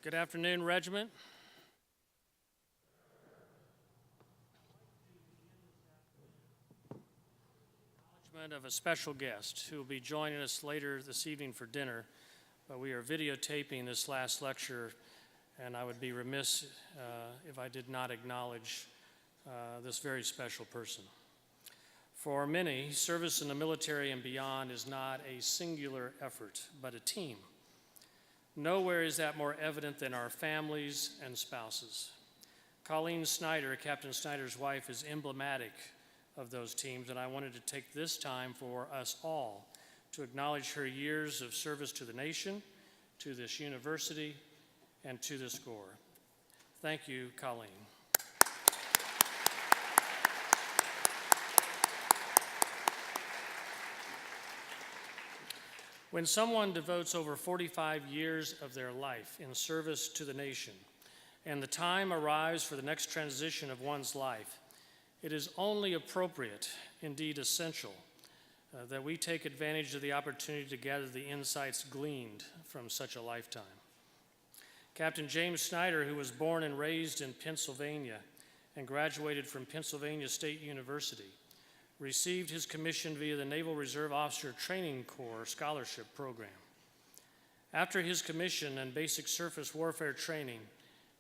Good afternoon, Regiment. Acknowledgement of a special guest who will be joining us later this evening for dinner. But we are videotaping this last lecture, and I would be remiss if I did not acknowledge this very special person. For many, service in the military and beyond is not a singular effort, but a team. Nowhere is that more evident than our families and spouses. Colleen Snyder, Captain Snyder's wife, is emblematic of those teams, and I wanted to take this time for us all to acknowledge her years of service to the nation, to this university, and to this Corps. Thank you, Colleen. When someone devotes over 45 years of their life in service to the nation, and the time arrives for the next transition of one's life, it is only appropriate, indeed essential, that we take advantage of the opportunity to gather the insights gleaned from such a lifetime. Captain James Snyder, who was born and raised in Pennsylvania and graduated from Pennsylvania State University, received his commission via the Naval Reserve Officer Training Corps Scholarship Program. After his commission and basic surface warfare training,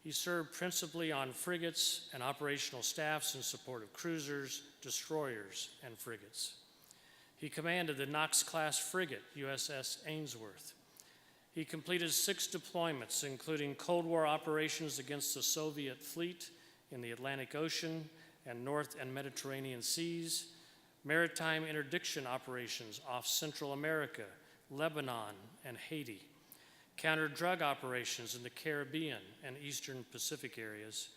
he served principally on frigates and operational staffs in support of cruisers, destroyers, and frigates. He commanded the Knox-class frigate, USS Ainsworth. He completed 6 deployments, including Cold War operations against the Soviet fleet in the Atlantic Ocean and North and Mediterranean seas, maritime interdiction operations off Central America, Lebanon, and Haiti, counter-drug operations in the Caribbean and Eastern Pacific areas,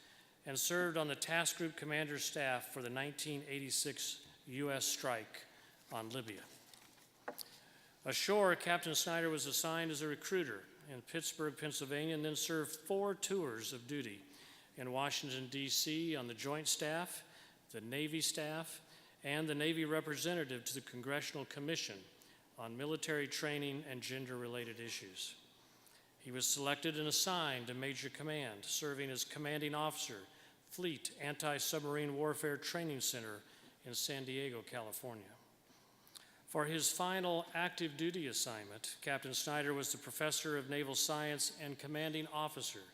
and served on the Task Group Commander's staff for the 1986 U.S. strike on Libya. Ashore, Captain Snyder was assigned as a recruiter in Pittsburgh, Pennsylvania, and then served 4 tours of duty in Washington, D.C. on the Joint Staff, the Navy staff, and the Navy representative to the Congressional Commission on Military Training and Gender-Related Issues. He was selected and assigned to Major Command, serving as Commanding Officer, Fleet AntiSubmarine Warfare Training Center in San Diego, California. For his final active duty assignment, Captain Snyder was the Professor of Naval Science and Commanding Officer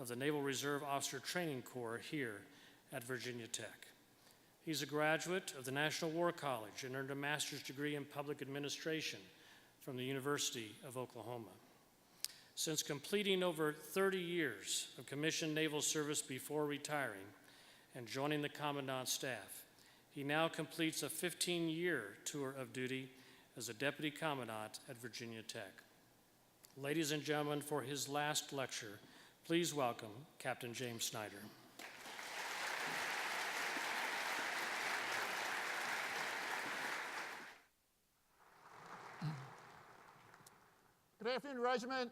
of the Naval Reserve Officer Training Corps here at Virginia Tech. He's a graduate of the National War College and earned a master's degree in public administration from the University of Oklahoma. Since completing over 30 years of commissioned naval service before retiring and joining the Commandant's staff, he now completes a 15-year tour of duty as a Deputy Commandant at Virginia Tech. Ladies and gentlemen, for his last lecture, please welcome Captain James Snyder. Good afternoon, Regiment.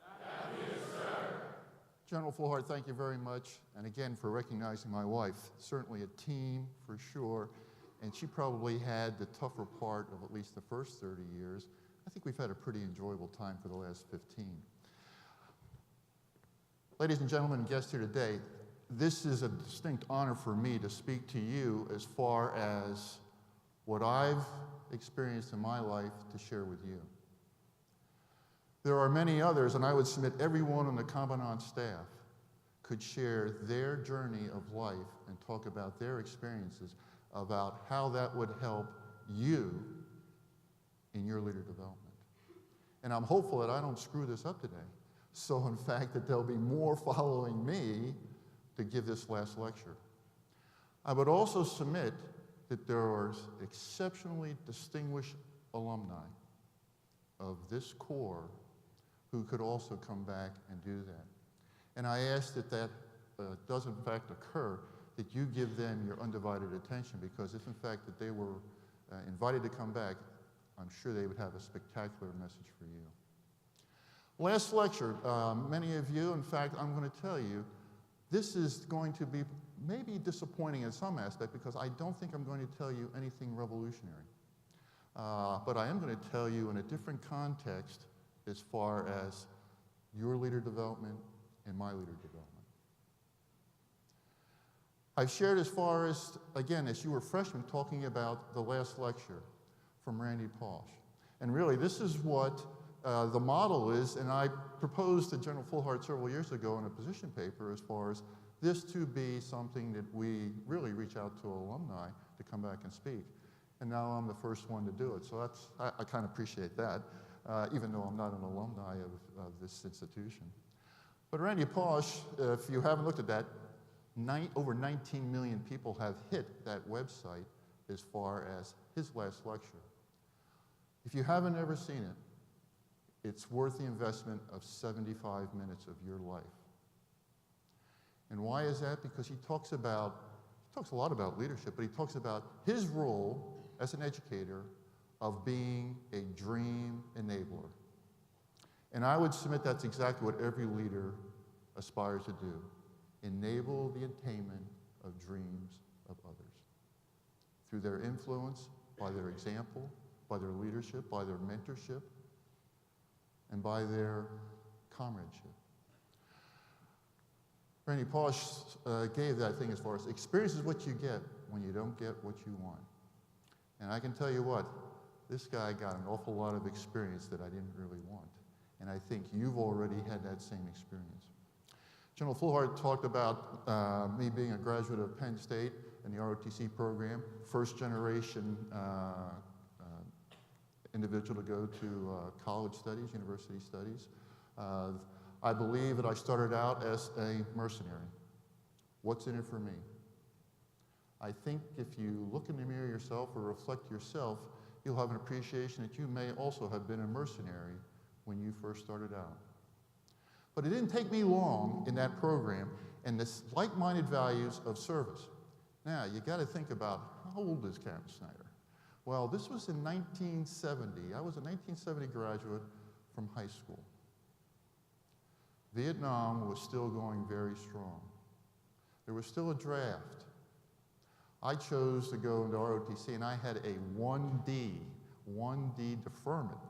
Good afternoon, sir. General Flowhart, thank you very much. And again, for recognizing my wife. Certainly a team, for sure. And she probably had the tougher part of at least the first 30 years. I think we've had a pretty enjoyable time for the last 15. Ladies and gentlemen and guests here today, this is a distinct honor for me to speak to you as far as what I've experienced in my life to share with you. There are many others, and I would submit everyone on the Commandant staff could share their journey of life and talk about their experiences about how that would help you in your leader development. And I'm hopeful that I don't screw this up today. So in fact, that there'll be more following me to give this last lecture. I would also submit that there are exceptionally distinguished alumni of this Corps who could also come back and do that. And I ask that that does in fact occur, that you give them your undivided attention, because if in fact that they were invited to come back, I'm sure they would have a spectacular message for you. Last lecture, many of you, in fact, I'm going to tell you, this is going to be maybe disappointing in some aspect because I don't think I'm going to tell you anything revolutionary. But I am going to tell you in a different context as far as your leader development, in my leader development. I've shared as far as, again, as you were freshmen, talking about the last lecture from Randy Pausch. And really, this is what the model is, and I proposed to General Fulhart several years ago in a position paper as far as this to be something that we really reach out to alumni to come back and speak. And now I'm the first one to do it, so I kind of appreciate that, even though I'm not an alumni of this institution. But Randy Pausch, if you haven't looked at that, over 19 million people have hit that website as far as his last lecture. If you haven't ever seen it, it's worth the investment of 75 minutes of your life. And why is that? Because he talks a lot about leadership, but he talks about his role as an educator of being a dream enabler. And I would submit that's exactly what every leader aspires to do. Enable the attainment of dreams of others. Through their influence, by their example, by their leadership, by their mentorship, and by their comradeship. Randy Pausch gave that thing as far as experience is what you get when you don't get what you want. And I can tell you what, this guy got an awful lot of experience that I didn't really want. And I think you've already had that same experience. General Fulhart talked about me being a graduate of Penn State and the ROTC program, first generation individual to go to college studies, university studies. I believe that I started out as a mercenary. What's in it for me? I think if you look in the mirror yourself or reflect yourself, you'll have an appreciation that you may also have been a mercenary when you first started out. But it didn't take me long in that program and this like-minded values of service. Now, you got to think about, how old is CAPT Snyder? Well, this was in 1970. I was a 1970 graduate from high school. Vietnam was still going very strong. There was still a draft. I chose to go into ROTC, and I had a 1D deferment.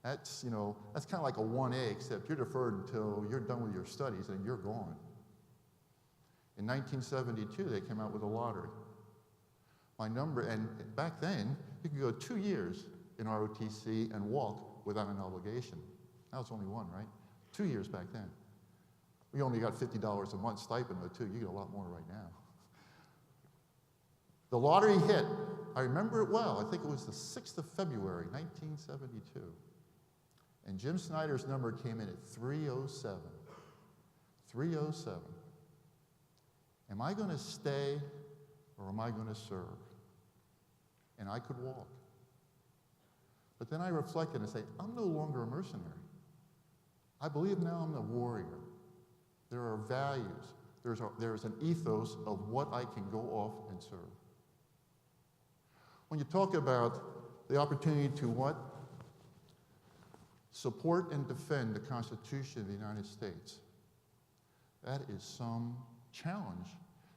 That's, that's kind of like a 1A, except you're deferred until you're done with your studies and you're gone. In 1972, they came out with a lottery. My number, and back then, you could go 2 years in ROTC and walk without an obligation. Now it's only one, right? 2 years back then. We only got $50 a month stipend, though, too. You get a lot more right now. The lottery hit. I remember it well. I think it was the 6th of February, 1972. And Jim Snyder's number came in at 307. 307. Am I going to stay or am I going to serve? And I could walk. But then I reflected and said, I'm no longer a mercenary. I believe now I'm a warrior. There are values. There's an ethos of what I can go off and serve. When you talk about the opportunity to what? Support and defend the Constitution of the United States. That is some challenge.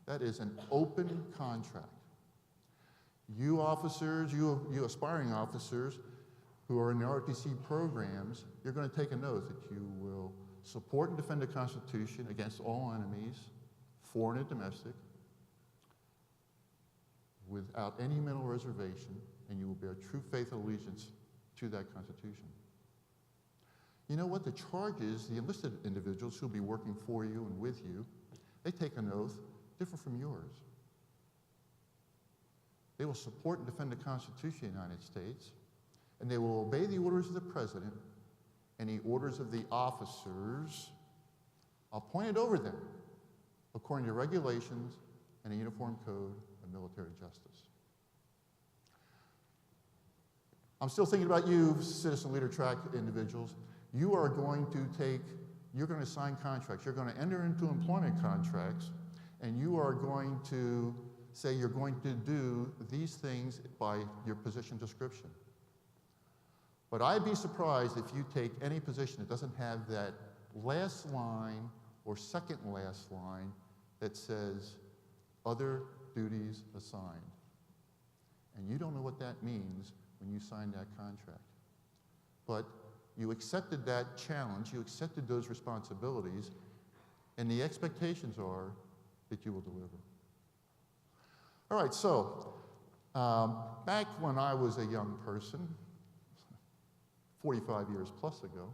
That is an open contract. You officers, you aspiring officers who are in the ROTC programs, you're going to take an oath that you will support and defend the Constitution against all enemies, foreign and domestic, without any mental reservation, and you will bear true faith and allegiance to that Constitution. You know what? The charges, the enlisted individuals who will be working for you and with you, they take an oath different from yours. They will support and defend the Constitution of the United States, and they will obey the orders of the President and the orders of the officers appointed over them according to regulations and the Uniform Code of Military Justice. I'm still thinking about you, citizen leader track individuals. You are going to sign contracts. You're going to enter into employment contracts, and you are going to say you're going to do these things by your position description. But I'd be surprised if you take any position that doesn't have that last line or second last line that says other duties assigned. And you don't know what that means when you sign that contract. But you accepted that challenge, you accepted those responsibilities, And the expectations are that you will deliver. All right, so back when I was a young person, 45 years plus ago,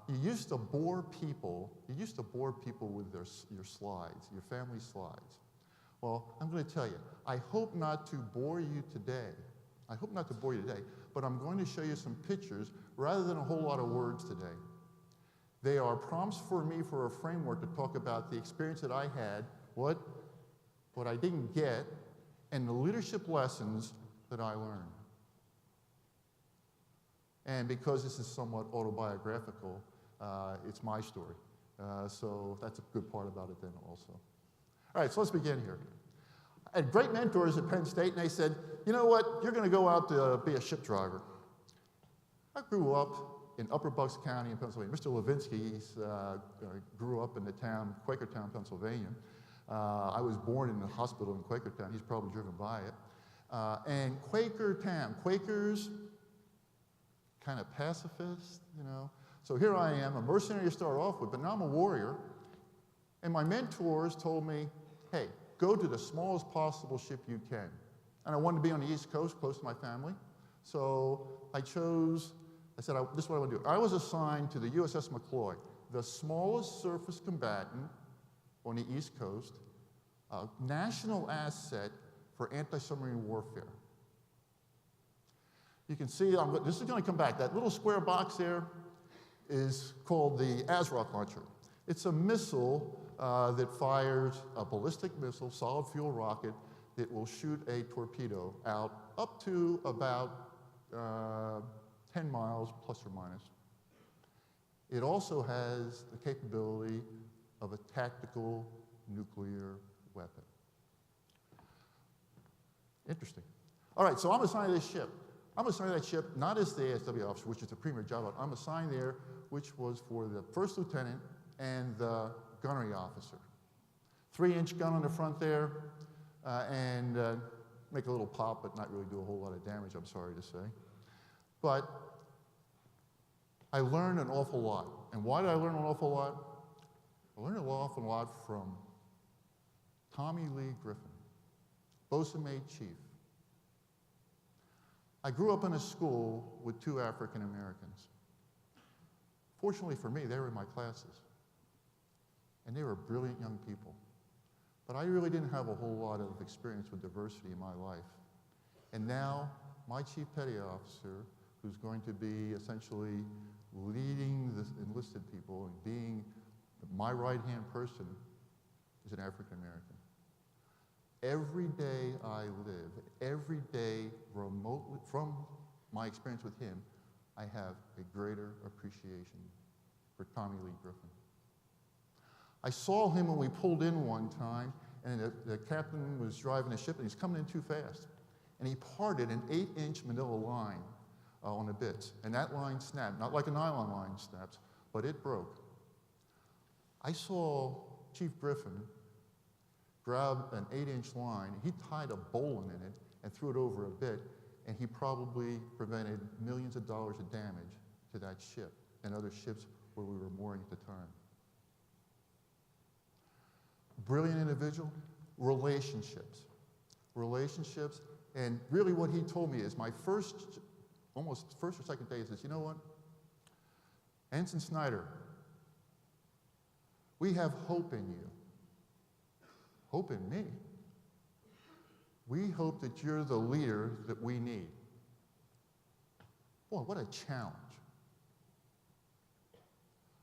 you used to bore people with your slides, your family slides. Well, I'm going to tell you, I hope not to bore you today. But I'm going to show you some pictures rather than a whole lot of words today. They are prompts for me for a framework to talk about the experience that I had, what I didn't get, and the leadership lessons that I learned. And because this is somewhat autobiographical, it's my story. So that's a good part about it then also. All right, so let's begin here. I had great mentors at Penn State, and they said, you know what, you're going to go out to be a ship driver. I grew up in Upper Bucks County in Pennsylvania. Mr. Levinsky grew up in the town, Quakertown, Pennsylvania. I was born in a hospital in Quakertown. He's probably driven by it. And Quakertown, Quakers, kind of pacifist, you know. So here I am, a mercenary to start off with, but now I'm a warrior. And my mentors told me, hey, go to the smallest possible ship you can. And I wanted to be on the East Coast, close to my family. So I said, this is what I want to do. I was assigned to the USS McCloy, the smallest surface combatant on the East Coast, a national asset for anti-submarine warfare. You can see, this is going to come back. That little square box there is called the Ainsworth launcher. It's a missile that fires a ballistic missile, solid fuel rocket, that will shoot a torpedo out up to about 10 miles plus or minus. It also has the capability of a tactical nuclear weapon. Interesting. All right, so I'm assigned to this ship. I'm assigned to that ship not as the ASW officer, which is the premier job. I'm assigned there, which was for the first lieutenant and the gunnery officer. 3-inch gun on the front there, and make a little pop, but not really do a whole lot of damage, I'm sorry to say. But I learned an awful lot. And why did I learn an awful lot? I learned an awful lot from Tommy Lee Griffin, bosun mate chief. I grew up in a school with 2 African Americans. Fortunately for me, they were in my classes. And they were brilliant young people. But I really didn't have a whole lot of experience with diversity in my life. And now, my chief petty officer, who's going to be essentially leading the enlisted people and being my right-hand person, is an African American. Every day I live, every day remotely, from my experience with him, I have a greater appreciation for Tommy Lee Griffin. I saw him when we pulled in one time, and the captain was driving the ship, and he's coming in too fast. And he parted an 8-inch manila line on the bits, and that line snapped, not like a nylon line snaps, but it broke. I saw Chief Griffin grab an 8-inch line, he tied a bowline in it and threw it over a bit, and he probably prevented millions of dollars of damage to that ship and other ships where we were mooring at the time. Brilliant individual, relationships, and really what he told me is almost first or second day, he says, you know what, Ensign Snyder, we have hope in you. Hope in me? We hope that you're the leader that we need. Boy, what a challenge.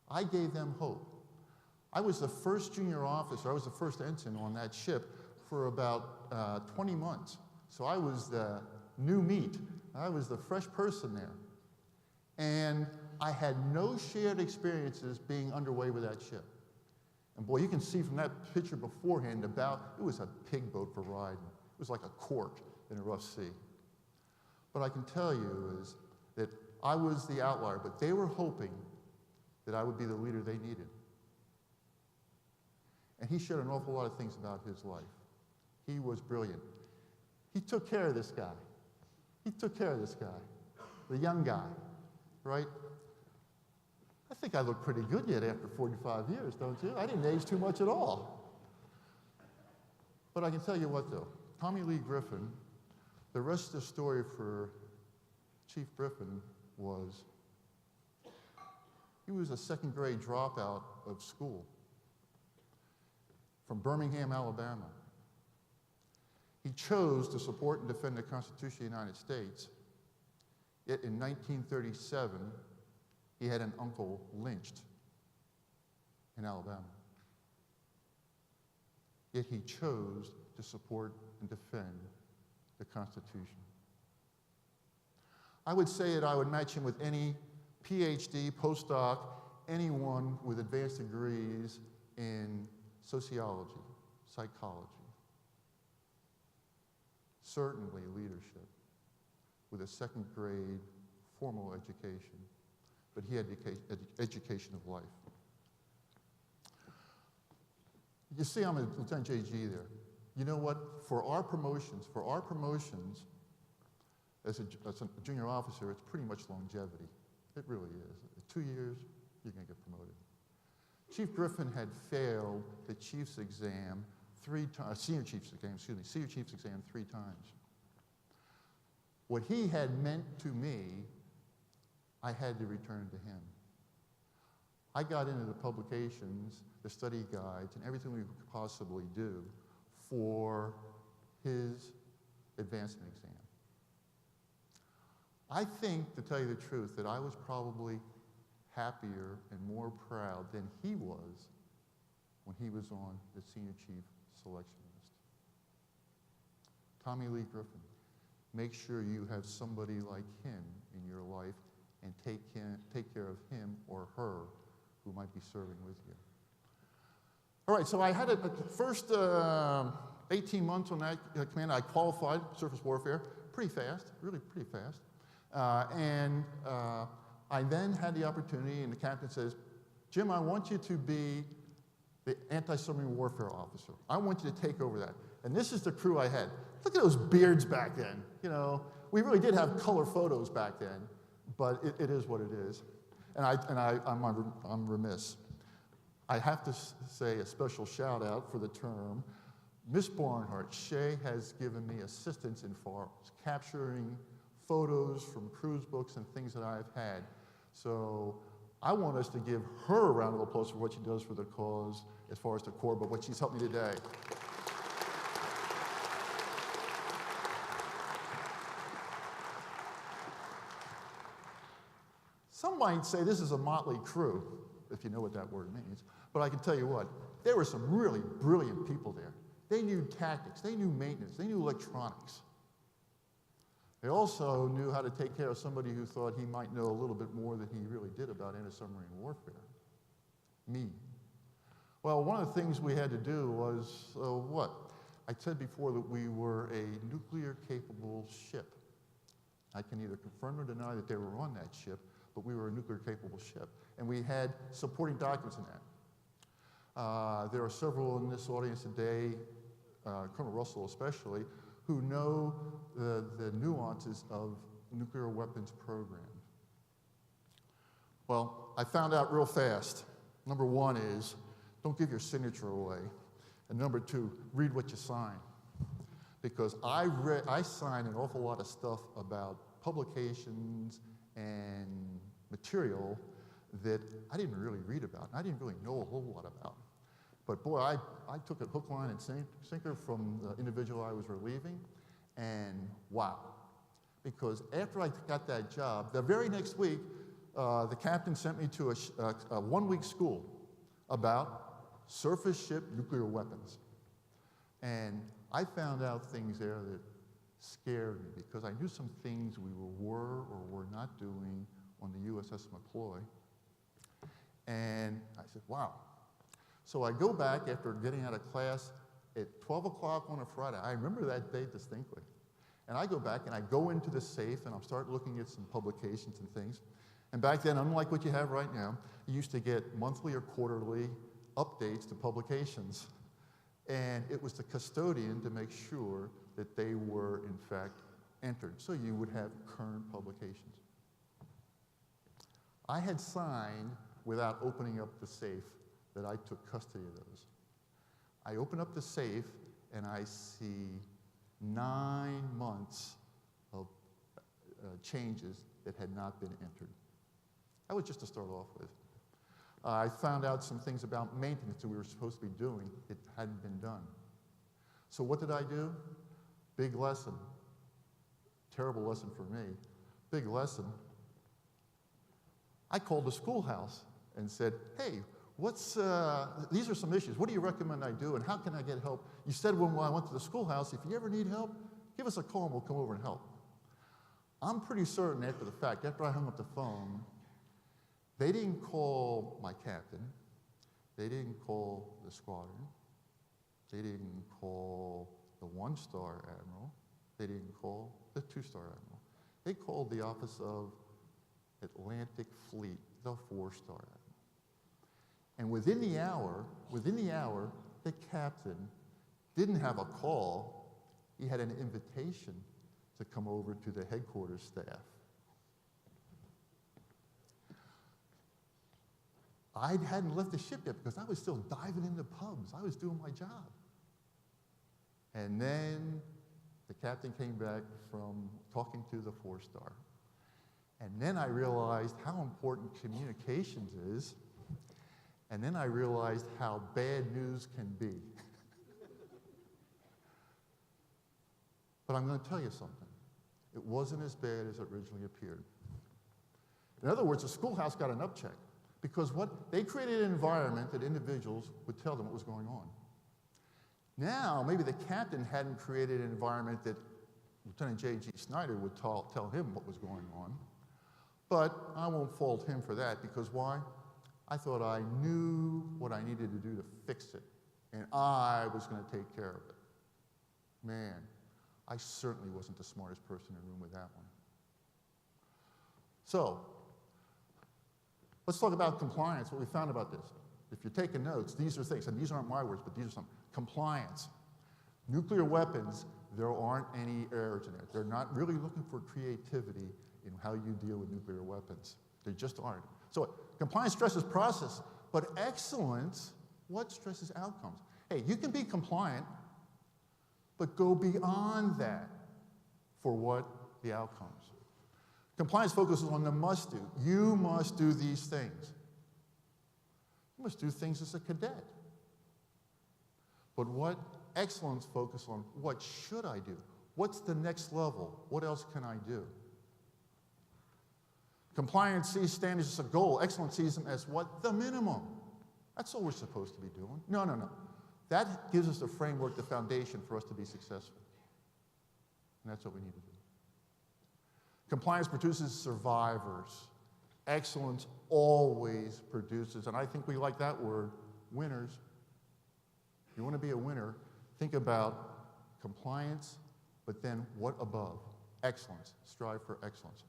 I gave them hope. I was the first junior officer, I was the first ensign on that ship for about 20 months. So I was the new meat. I was the fresh person there. And I had no shared experiences being underway with that ship. And boy, you can see from that picture beforehand it was a pig boat for riding. It was like a cork in a rough sea. But I can tell you is that I was the outlier, but they were hoping that I would be the leader they needed. And he shared an awful lot of things about his life. He was brilliant. He took care of this guy. The young guy, right? I think I look pretty good yet after 45 years, don't you? I didn't age too much at all. But I can tell you what, though. Tommy Lee Griffin, the rest of the story for Chief Griffin was he was a second-grade dropout of school from Birmingham, Alabama. He chose to support and defend the Constitution of the United States. Yet in 1937, he had an uncle lynched in Alabama. Yet he chose to support and defend the Constitution. I would say that I would match him with any PhD, postdoc, anyone with advanced degrees in sociology, psychology, certainly leadership, with a second grade formal education, but he had education of life. You see, I'm a Lieutenant JG there. You know what? For our promotions, as a junior officer, it's pretty much longevity. It really is. 2 years, you're going to get promoted. Chief Griffin had failed the Chief's exam Senior Chief's exam 3 times. What he had meant to me, I had to return to him. I got into the publications, the study guides, and everything we could possibly do for his advancement exam. I think, to tell you the truth, that I was probably happier and more proud than he was when he was on the Senior Chief selection list. Tommy Lee Griffin, make sure you have somebody like him in your life and take care of him or her who might be serving with you. All right, so I had the first 18 months on that command. I qualified surface warfare pretty fast, really pretty fast. I then had the opportunity, and the captain says, Jim, I want you to be the anti-submarine warfare officer. I want you to take over that. And this is the crew I had. Look at those beards back then. You know, we really did have color photos back then, but it is what it is. And I'm remiss. I have to say a special shout out for the term. Miss Barnhart, Shay has given me assistance in capturing photos from cruise books and things that I've had. So I want us to give her a round of applause for what she does for the cause as far as the Corps, but what she's helped me today. Some might say this is a motley crew, if you know what that word means, but I can tell you what, there were some really brilliant people there. They knew tactics, they knew maintenance, they knew electronics. They also knew how to take care of somebody who thought he might know a little bit more than he really did about anti-submarine warfare. Me. Well, one of the things we had to do was, what? I said before that we were a nuclear-capable ship. I can either confirm or deny that they were on that ship, but we were a nuclear-capable ship. And we had supporting documents in that. There are several in this audience today, Colonel Russell especially, who know the nuances of nuclear weapons programs. Well, I found out real fast. Number one is, don't give your signature away. And number two, read what you sign. Because I signed an awful lot of stuff about publications and material that I didn't really read about, and I didn't really know a whole lot about. But boy, I took it hook, line, and sinker from the individual I was relieving, and wow. Because after I got that job, the very next week, the captain sent me to a one-week school about surface ship nuclear weapons. And I found out things there that scared me, because I knew some things we were or were not doing on the USS McCloy. And I said, wow. So I go back after getting out of class at 12 o'clock on a Friday. I remember that day distinctly. And I go back and I go into the safe and I'll start looking at some publications and things. And back then, unlike what you have right now, you used to get monthly or quarterly updates to publications. And it was the custodian to make sure that they were, in fact, entered. So you would have current publications. I had signed without opening up the safe that I took custody of those. I open up the safe and I see 9 months of changes that had not been entered. That was just to start off with. I found out some things about maintenance that we were supposed to be doing that hadn't been done. So what did I do? Big lesson. Terrible lesson for me. Big lesson. I called the schoolhouse and said, hey, these are some issues. What do you recommend I do and how can I get help? You said when I went to the schoolhouse, if you ever need help, give us a call and we'll come over and help. I'm pretty certain after the fact, after I hung up the phone, they didn't call my captain. They didn't call the squadron. They didn't call the 1-star admiral. They didn't call the 2-star admiral. They called the Office of Atlantic Fleet, the 4-star admiral. And within the hour, the captain didn't have a call. He had an invitation to come over to the headquarters staff. I hadn't left the ship yet because I was still diving into pubs. I was doing my job. And then the captain came back from talking to the 4-star. And then I realized how important communications is. And then I realized how bad news can be. But I'm going to tell you something. It wasn't as bad as it originally appeared. In other words, the schoolhouse got an upcheck. Because they created an environment that individuals would tell them what was going on. Now, maybe the captain hadn't created an environment that Lieutenant J.G. Snyder would tell him what was going on. But I won't fault him for that, because why? I thought I knew what I needed to do to fix it, and I was going to take care of it. Man, I certainly wasn't the smartest person in the room with that one. So, let's talk about compliance, what we found about this. If you're taking notes, these are things, and these aren't my words, but these are some. Compliance. Nuclear weapons, there aren't any errors in it. They're not really looking for creativity in how you deal with nuclear weapons. They just aren't. So compliance stresses process, but excellence, what stresses outcomes? Hey, you can be compliant, but go beyond that for what the outcomes. Compliance focuses on the must do. You must do these things. You must do things as a cadet. But what excellence focuses on, what should I do? What's the next level? What else can I do? Compliance sees standards as a goal. Excellence sees them as what? The minimum. That's all we're supposed to be doing. No, no, no. That gives us the framework, the foundation for us to be successful. And that's what we need to do. Compliance produces survivors. Excellence always produces, and I think we like that word, winners. If you want to be a winner, think about compliance, but then what above? Excellence. Strive for excellence.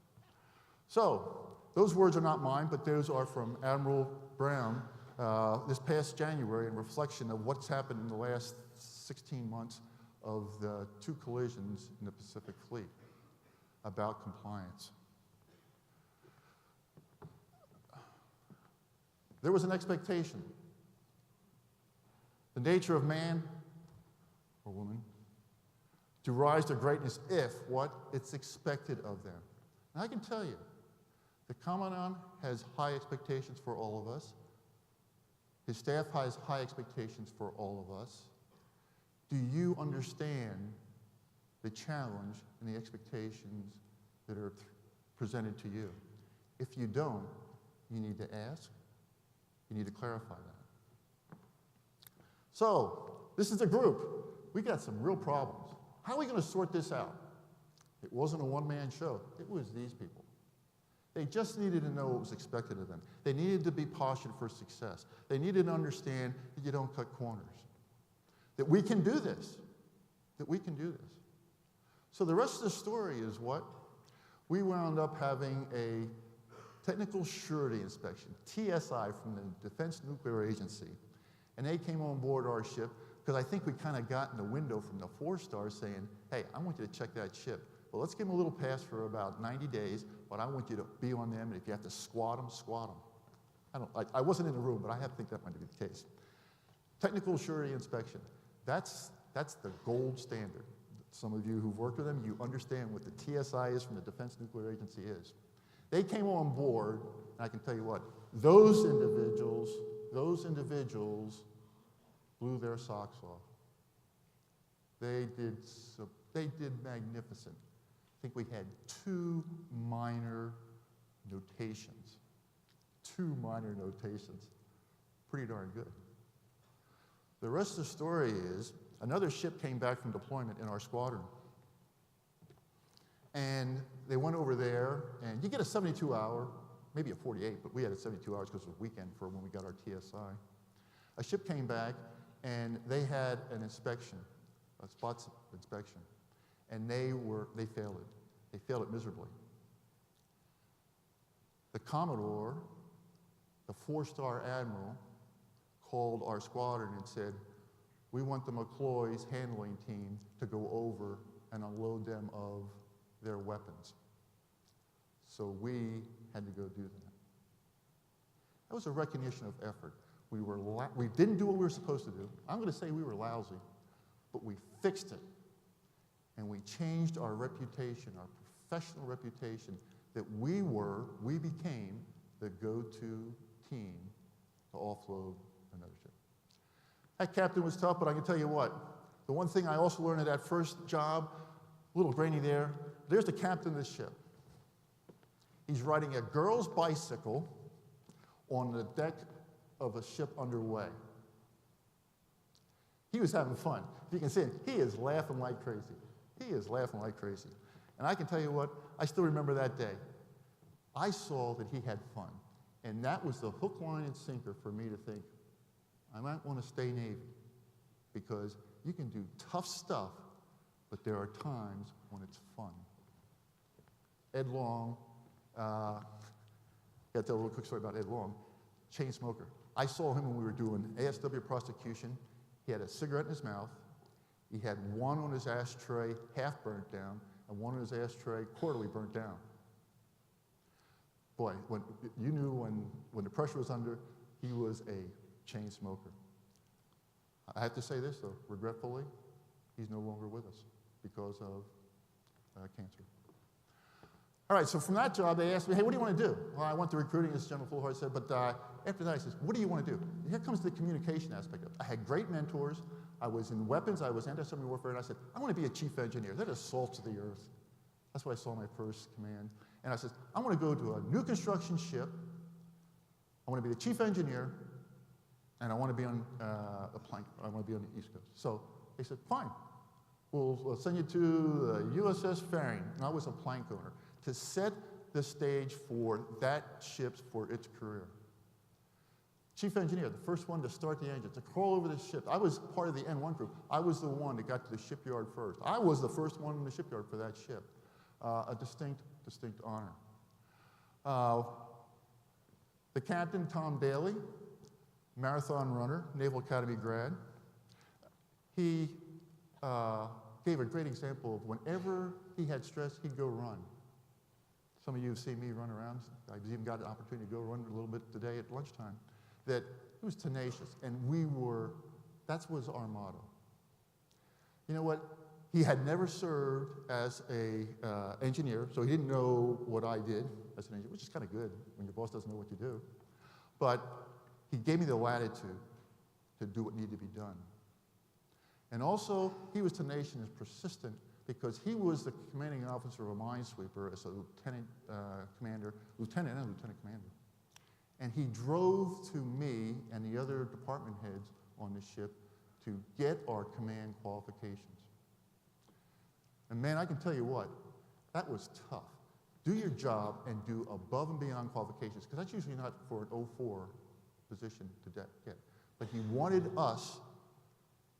So, those words are not mine, but those are from Admiral Brown this past January in reflection of what's happened in the last 16 months of the 2 collisions in the Pacific Fleet about compliance. There was an expectation. The nature of man or woman to rise to greatness if what? It's expected of them. And I can tell you, the Commandant has high expectations for all of us. His staff has high expectations for all of us. Do you understand the challenge and the expectations that are presented to you? If you don't, you need to ask. You need to clarify that. So, this is a group. We got some real problems. How are we going to sort this out? It wasn't a one-man show. It was these people. They just needed to know what was expected of them. They needed to be postured for success. They needed to understand that you don't cut corners. That we can do this. That we can do this. So the rest of the story is what? We wound up having a technical surety inspection, TSI, from the Defense Nuclear Agency. And they came on board our ship because I think we kind of got in the window from the 4-star saying, hey, I want you to check that ship. Well, let's give them a little pass for about 90 days, but I want you to be on them, and if you have to squat them, squat them. I wasn't in the room, but I have to think that might be the case. Technical surety inspection. That's the gold standard. Some of you who've worked with them, you understand what the TSI is from the Defense Nuclear Agency is. They came on board, and I can tell you what, those individuals blew their socks off. They did magnificent. I think we had 2 minor notations. 2 minor notations. Pretty darn good. The rest of the story is another ship came back from deployment in our squadron. And they went over there, and you get a 72-hour, maybe a 48, but we had a 72 hours because it was weekend for when we got our TSI. A ship came back, and they had an inspection, a spots inspection, and they failed it. They failed it miserably. The Commodore, the 4-star admiral, called our squadron and said, we want the McCloy's handling team to go over and unload them of their weapons. So we had to go do that. That was a recognition of effort. We didn't do what we were supposed to do. I'm going to say we were lousy, but we fixed it. And we changed our reputation, our professional reputation, that we became the go-to team to offload another ship. That captain was tough, but I can tell you what, the one thing I also learned at that first job, a little grainy there, there's the captain of the ship. He's riding a girl's bicycle on the deck of a ship underway. He was having fun. If you can see him, he is laughing like crazy. He is laughing like crazy. And I can tell you what, I still remember that day. I saw that he had fun. And that was the hook, line, and sinker for me to think, I might want to stay Navy, because you can do tough stuff, but there are times when it's fun. Ed Long, got to tell a real quick story about Ed Long, chain smoker. I saw him when we were doing ASW prosecution. He had a cigarette in his mouth. He had one on his ashtray half burnt down, and one on his ashtray quarterly burnt down. Boy, you knew when the pressure was under, he was a chain smoker. I have to say this, though, regretfully, he's no longer with us because of cancer. All right, so from that job, they asked me, hey, what do you want to do? Well, I went to recruiting, as General Fulhart said, but after that, I said, what do you want to do? And here comes the communication aspect of it. I had great mentors. I was in weapons. I was AntiSubmarine Warfare, and I said, I want to be a chief engineer. They're the salts of the earth. That's why I saw my first command. And I said, I want to go to a new construction ship. I want to be the chief engineer, and I want to be on a plank. I want to be on the East Coast. So they said, fine. We'll send you to the USS Farring. And I was a plank owner, to set the stage for that ship for its career. Chief engineer, the first one to start the engine, to crawl over the ship. I was part of the N1 group. I was the one that got to the shipyard first. I was the first one in the shipyard for that ship. A distinct honor. The captain, Tom Daly, marathon runner, Naval Academy grad. He gave a great example of whenever he had stress, he'd go run. Some of you have seen me run around. I've even got an opportunity to go run a little bit today at lunchtime. That he was tenacious, and that was our motto. You know what? He had never served as an engineer, so he didn't know what I did as an engineer, which is kind of good when your boss doesn't know what you do. But he gave me the latitude to do what needed to be done. And also, he was tenacious and persistent because he was the commanding officer of a minesweeper as a lieutenant commander, lieutenant commander. And he drove to me and the other department heads on the ship to get our command qualifications. And man, I can tell you what, that was tough. Do your job and do above and beyond qualifications, because that's usually not for an 04 position to get. But he wanted us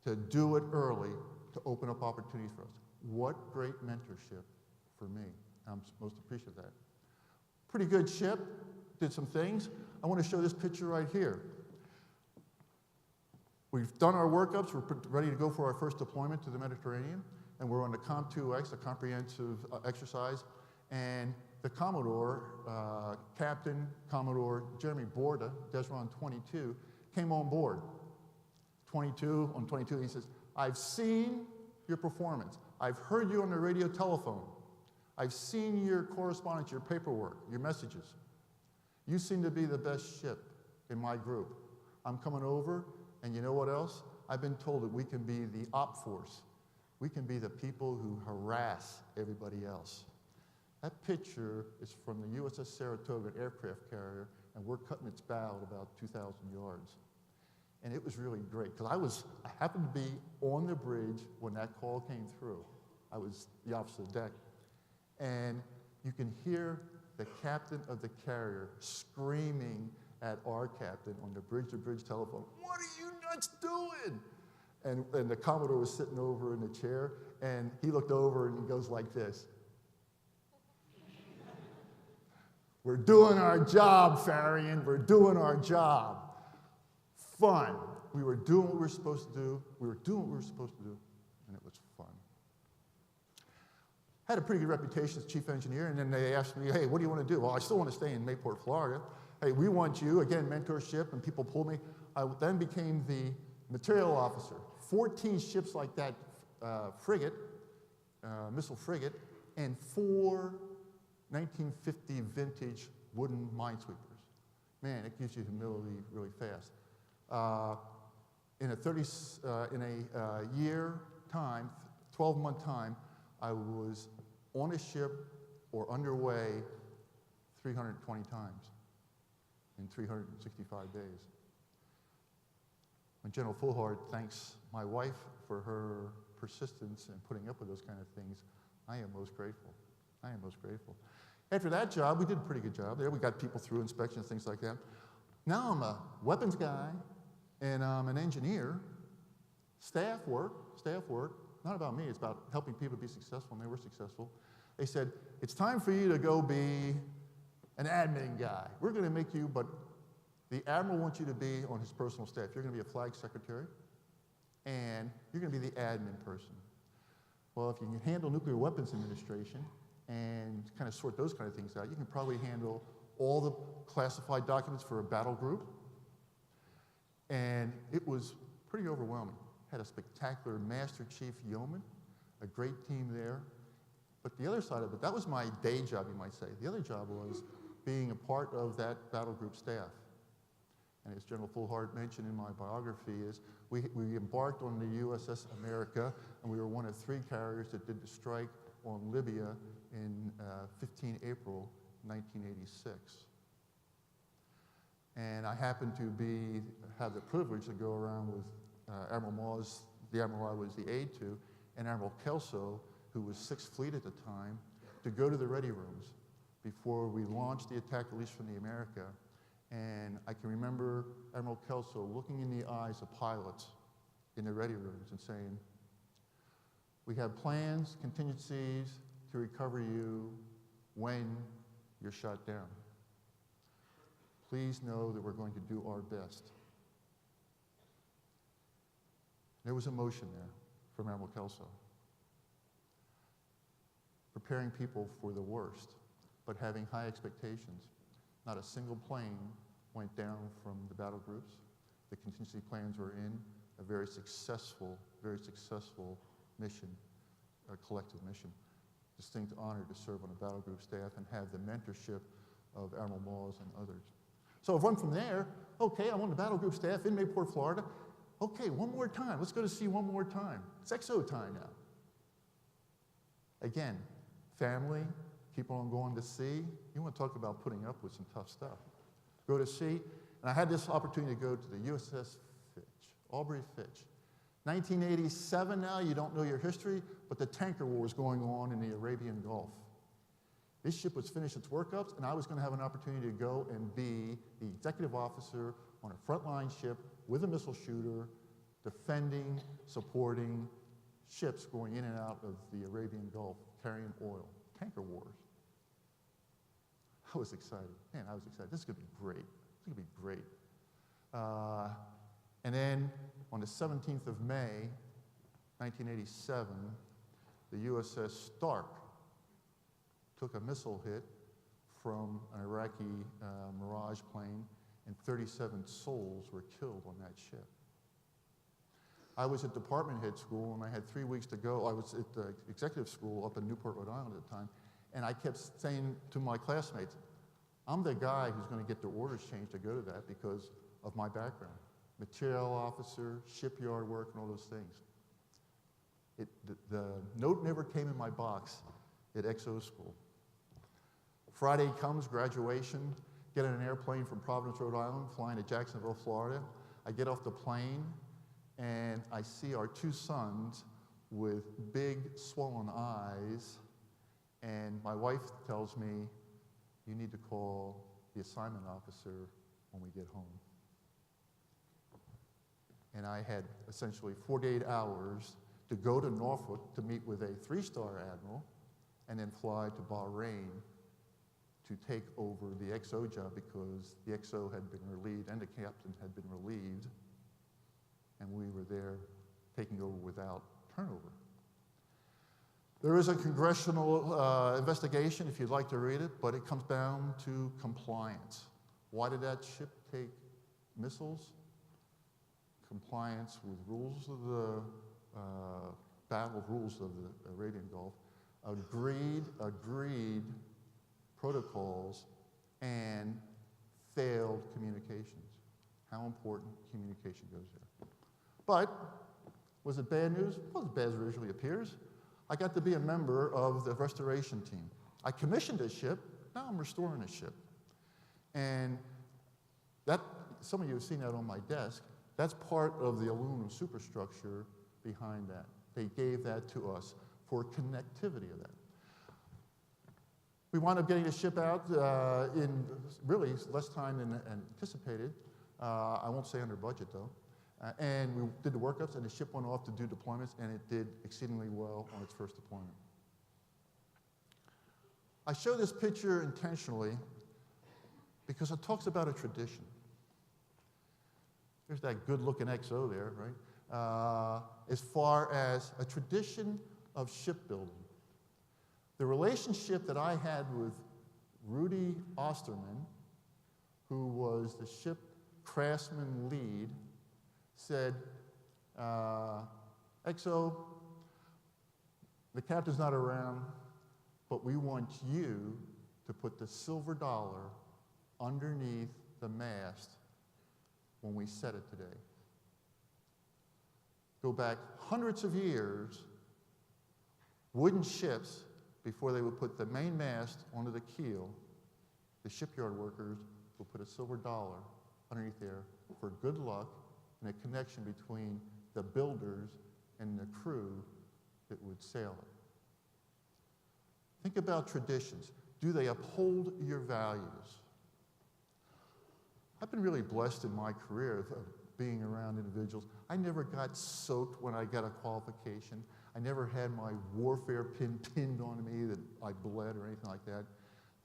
to do it early to open up opportunities for us. What great mentorship for me. I'm most appreciative of that. Pretty good ship, did some things. I want to show this picture right here. We've done our workups. We're ready to go for our first deployment to the Mediterranean. And we're on the COMP2X, a comprehensive exercise. And the Commodore, Captain Commodore Jeremy Borda, Desron 22, came on board. 22, on 22, he says, I've seen your performance. I've heard you on the radio telephone. I've seen your correspondence, your paperwork, your messages. You seem to be the best ship in my group. I'm coming over, and you know what else? I've been told that we can be the op force. We can be the people who harass everybody else. That picture is from the USS Saratoga, an aircraft carrier, and we're cutting its bow at about 2,000 yards. And it was really great, because I happened to be on the bridge when that call came through. I was the opposite deck. And you can hear the captain of the carrier screaming at our captain on the bridge-to-bridge telephone, "What are you nuts doing?" And the Commodore was sitting over in the chair, and he looked over and he goes like this. "We're doing our job, Farian. We're doing our job." Fun. We were doing what we were supposed to do. We were doing what we were supposed to do, and it was fun. Had a pretty good reputation as chief engineer, and then they asked me, "Hey, what do you want to do?" "Well, I still want to stay in Mayport, Florida." "Hey, we want you." Again, mentorship, and people pulled me. I then became the material officer. 14 ships like that frigate, missile frigate, and 4 1950 vintage wooden minesweepers. Man, it gives you humility really fast. In a year time, 12-month time, I was on a ship or underway 320 times in 365 days. When General Fullhard thanks my wife for her persistence in putting up with those kind of things, I am most grateful. I am most grateful. After that job, we did a pretty good job there. We got people through inspections, things like that. Now I'm a weapons guy, and I'm an engineer. Staff work, not about me, it's about helping people be successful, and they were successful. They said, "It's time for you to go be an admin guy. We're going to make you, but the admiral wants you to be on his personal staff. You're going to be a flag secretary, and you're going to be the admin person." Well, if you can handle nuclear weapons administration and kind of sort those kind of things out, you can probably handle all the classified documents for a battle group. And it was pretty overwhelming. Had a spectacular Master Chief Yeoman, a great team there. But the other side of it, that was my day job, you might say. The other job was being a part of that battle group staff. And as General Fullhard mentioned in my biography, is we embarked on the USS America, and we were one of 3 carriers that did the strike on Libya in 15 April 1986. And I happened to have the privilege to go around with Admiral Moss, the admiral I was the aide to, and Admiral Kelso, who was 6th Fleet at the time, to go to the ready rooms before we launched the attack release from the America. And I can remember Admiral Kelso looking in the eyes of pilots in the ready rooms and saying, "We have plans, contingencies to recover you when you're shot down. Please know that we're going to do our best." There was emotion there from Admiral Kelso. Preparing people for the worst, but having high expectations. Not a single plane went down from the battle groups. The contingency plans were in a very successful mission, a collective mission. Distinct honor to serve on a battle group staff and have the mentorship of Admiral Moss and others. So I've run from there. Okay, I'm on the battle group staff in Mayport, Florida. Okay, one more time. Let's go to sea one more time. It's XO time now. Again, family, keep on going to sea. You want to talk about putting up with some tough stuff. Go to sea, and I had this opportunity to go to the USS Fitch, Aubrey Fitch. 1987 now, you don't know your history, but the tanker war was going on in the Arabian Gulf. This ship was finished its workups, and I was going to have an opportunity to go and be the executive officer on a frontline ship with a missile shooter, defending, supporting ships going in and out of the Arabian Gulf, carrying oil. Tanker wars. I was excited. Man, I was excited. This is going to be great. This is going to be great. And then on the 17th of May, 1987, the USS Stark took a missile hit from an Iraqi Mirage plane, and 37 souls were killed on that ship. I was at department head school, and I had 3 weeks to go. I was at the executive school up in Newport, Rhode Island at the time, and I kept saying to my classmates, I'm the guy who's going to get the orders changed to go to that because of my background. Material officer, shipyard work, and all those things. The note never came in my box at XO school. Friday comes, graduation, get in an airplane from Providence, Rhode Island, flying to Jacksonville, Florida. I get off the plane, and I see our 2 sons with big, swollen eyes, and my wife tells me, you need to call the assignment officer when we get home. And I had essentially 48 hours to go to Norfolk to meet with a 3-star admiral and then fly to Bahrain to take over the XO job because the XO had been relieved and the captain had been relieved, and we were there taking over without turnover. There is a congressional investigation, if you'd like to read it, but it comes down to compliance. Why did that ship take missiles? Compliance with rules of the battle, rules of the Arabian Gulf, agreed protocols, and failed communications. How important communication goes there. But was it bad news? It wasn't as bad as it originally appears. I got to be a member of the restoration team. I commissioned a ship, now I'm restoring a ship. And that, some of you have seen that on my desk, that's part of the aluminum superstructure behind that. They gave that to us for connectivity of that. We wound up getting the ship out in really less time than anticipated. I won't say under budget though. And we did the workups, and the ship went off to do deployments, and it did exceedingly well on its first deployment. I show this picture intentionally because it talks about a tradition. There's that good-looking XO there, right? As far as a tradition of shipbuilding. The relationship that I had with Rudy Osterman, who was the ship craftsman lead, said, XO, the captain's not around, but we want you to put the silver dollar underneath the mast when we set it today. Go back hundreds of years, wooden ships, before they would put the main mast onto the keel, the shipyard workers would put a silver dollar underneath there for good luck and a connection between the builders and the crew that would sail it. Think about traditions. Do they uphold your values? I've been really blessed in my career of being around individuals. I never got soaked when I got a qualification. I never had my warfare pin pinned on me that I bled or anything like that.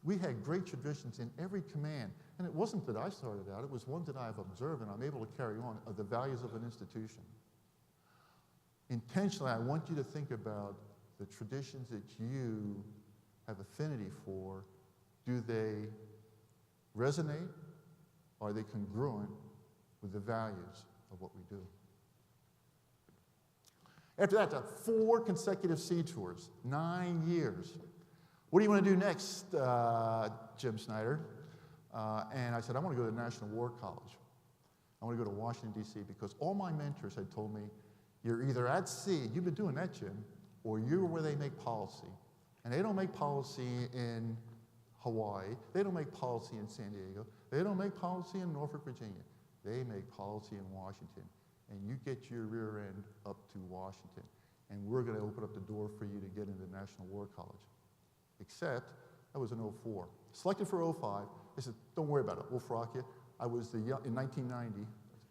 We had great traditions in every command. And it wasn't that I started out, it was one that I've observed and I'm able to carry on of the values of an institution. Intentionally, I want you to think about the traditions that you have affinity for. Do they resonate? Are they congruent with the values of what we do? After that, 4 consecutive sea tours, 9 years. What do you want to do next, Jim Snyder? And I said, I want to go to the National War College. I want to go to Washington, D.C., because all my mentors had told me, you're either at sea, you've been doing that, Jim, or you're where they make policy. And they don't make policy in Hawaii. They don't make policy in San Diego. They don't make policy in Norfolk, Virginia. They make policy in Washington. And you get your rear end up to Washington. And we're going to open up the door for you to get into the National War College. Except, that was in 04. Selected for 05. They said, don't worry about it, we'll frock you. I was in 1990,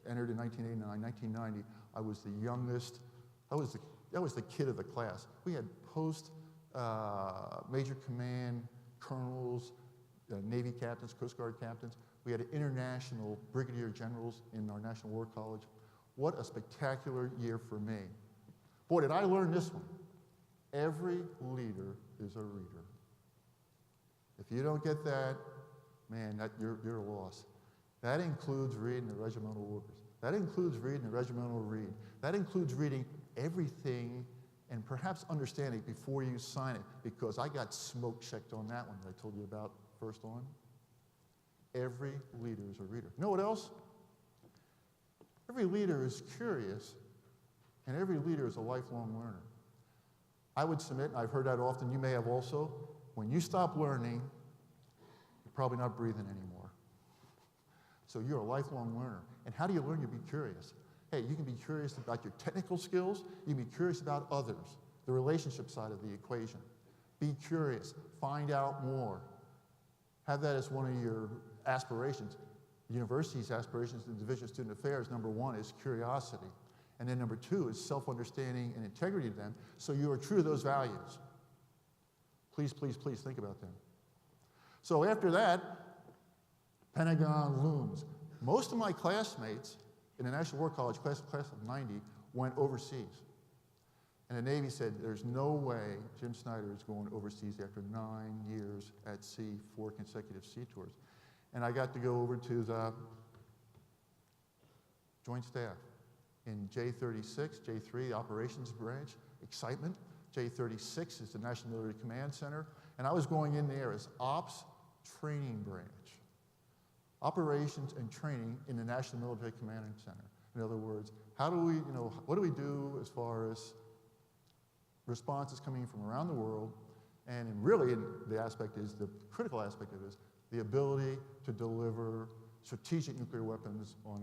entered in 1989, 1990, I was the youngest, I was the kid of the class. We had major command colonels, Navy captains, Coast Guard captains. We had international brigadier generals in our National War College. What a spectacular year for me. Boy, did I learn this one. Every leader is a reader. If you don't get that, man, you're a loss. That includes reading the regimental orders. That includes reading the regimental read. That includes reading everything and perhaps understanding before you sign it, because I got smoke checked on that one that I told you about first on. Every leader is a reader. You know what else? Every leader is curious, and every leader is a lifelong learner. I would submit, and I've heard that often, you may have also, when you stop learning, you're probably not breathing anymore. So you're a lifelong learner. And how do you learn? You be curious. Hey, you can be curious about your technical skills. You can be curious about others, the relationship side of the equation. Be curious. Find out more. Have that as one of your aspirations. The university's aspirations in the Division of Student Affairs, number one is curiosity. And then number two is self-understanding and integrity to them, so you are true to those values. Please, please, please think about them. So after that, Pentagon looms. Most of my classmates in the National War College class of 90 went overseas. And the Navy said, there's no way Jim Snyder is going overseas after 9 years at sea, 4 consecutive sea tours. And I got to go over to the Joint Staff in J36, J3, the Operations Branch, excitement. J36 is the National Military Command Center. And I was going in there as Ops Training Branch. Operations and training in the National Military Command Center. In other words, how do we, what do we do as far as responses coming from around the world? And really, the aspect is, the critical aspect of it is the ability to deliver strategic nuclear weapons on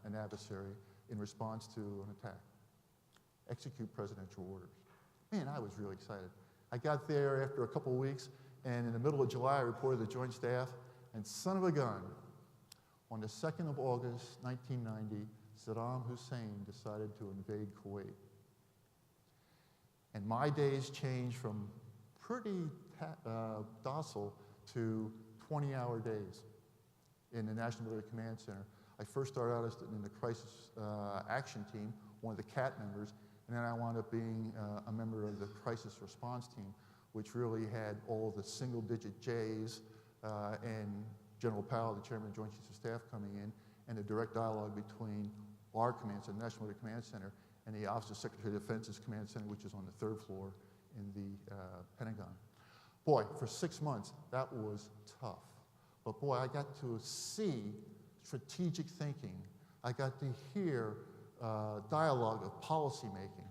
an adversary in response to an attack. Execute presidential orders. Man, I was really excited. I got there after a couple of weeks, and in the middle of July, I reported to the Joint Staff, and son of a gun, on the 2nd of August, 1990, Saddam Hussein decided to invade Kuwait. And my days changed from pretty docile to 20-hour days in the National Military Command Center. I first started out in the Crisis Action Team, one of the CAPT members, and then I wound up being a member of the Crisis Response Team, which really had all the single-digit J's and General Powell, the Chairman of the Joint Chiefs of Staff, coming in, and the direct dialogue between our command center, the National Military Command Center, and the Office of Secretary of Defense's command center, which is on the 3rd floor in the Pentagon. Boy, for 6 months, that was tough. But boy, I got to see strategic thinking. I got to hear dialogue of policy making.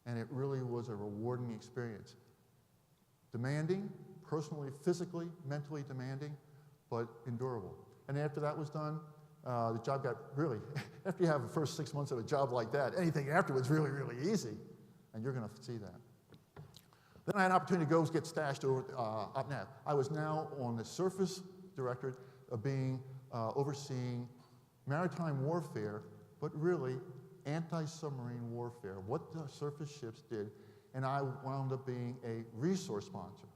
And it really was a rewarding experience. Demanding, personally, physically, mentally demanding, but endurable. And after that was done, the job got really, after you have the first 6 months of a job like that, anything afterwards really, really easy. And you're going to see that. Then I had an opportunity to go get stashed over OpNav. I was now on the surface directorate of being overseeing maritime warfare, but really anti-submarine warfare, what the surface ships did, and I wound up being a resource sponsor.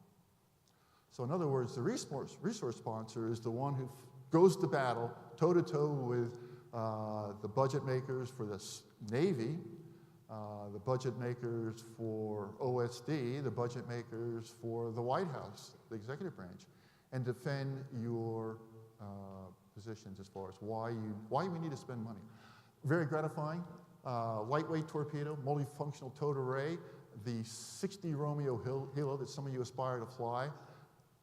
So in other words, the resource sponsor is the one who goes to battle toe-to-toe with the budget makers for the Navy, the budget makers for OSD, the budget makers for the White House, the executive branch, and defend your positions as far as why we need to spend money. Very gratifying. Lightweight torpedo, multifunctional towed array, the 60 Romeo Hilo that some of you aspire to fly.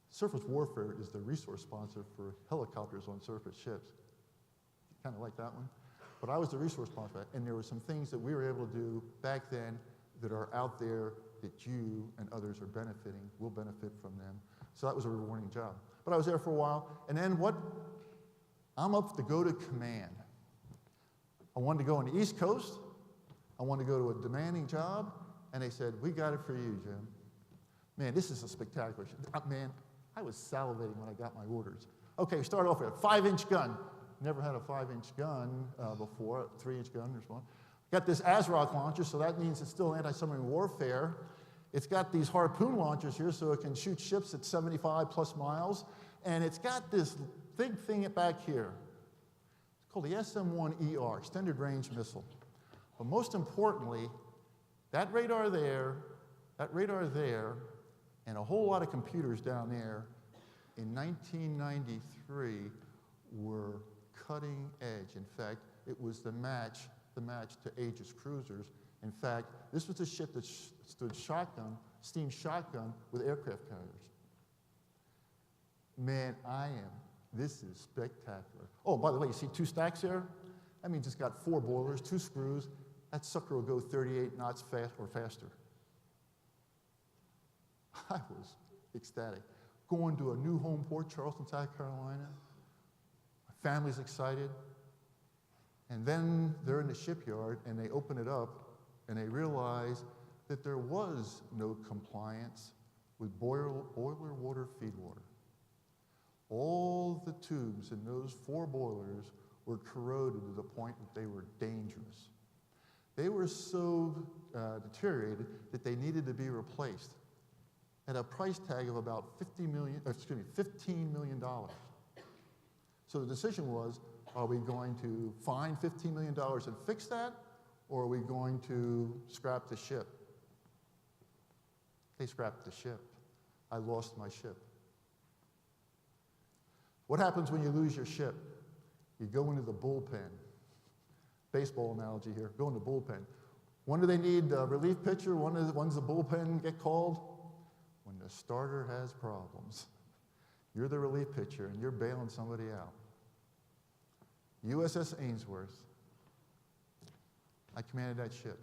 Surface warfare is the resource sponsor for helicopters on surface ships. Kind of like that one. But I was the resource sponsor, and there were some things that we were able to do back then that are out there that you and others are benefiting, will benefit from them. So that was a rewarding job. But I was there for a while, and then what? I'm up to go to command. I wanted to go on the East Coast. I wanted to go to a demanding job, and they said, we got it for you, Jim. Man, this is a spectacular, man, I was salivating when I got my orders. Okay, start off with a 5-inch gun. Never had a 5-inch gun before, a 3-inch gun or something. Got this ASROC launcher, so that means it's still anti-submarine warfare. It's got these harpoon launchers here, so it can shoot ships at 75 plus miles. And it's got this big thing back here. It's called the SM-1ER, Extended Range Missile. But most importantly, that radar there, and a whole lot of computers down there in 1993 were cutting edge. In fact, it was the match to Aegis cruisers. In fact, this was a ship that stood shotgun, steam shotgun with aircraft carriers. Man, this is spectacular. Oh, by the way, you see 2 stacks there? That means it's got 4 boilers, 2 screws. That sucker will go 38 knots fast or faster. I was ecstatic. Going to a new home port, Charleston, South Carolina. My family's excited. And then they're in the shipyard and they open it up and they realize that there was no compliance with boiler water, feed water. All the tubes in those 4 boilers were corroded to the point that they were dangerous. They were so deteriorated that they needed to be replaced at a price tag of about $15 million. So the decision was, are we going to find $15 million and fix that, or are we going to scrap the ship? They scrapped the ship. I lost my ship. What happens when you lose your ship? You go into the bullpen. Baseball analogy here, go into the bullpen. When do they need a relief pitcher? When's the bullpen get called? When the starter has problems. You're the relief pitcher and you're bailing somebody out. USS Ainsworth. I commanded that ship.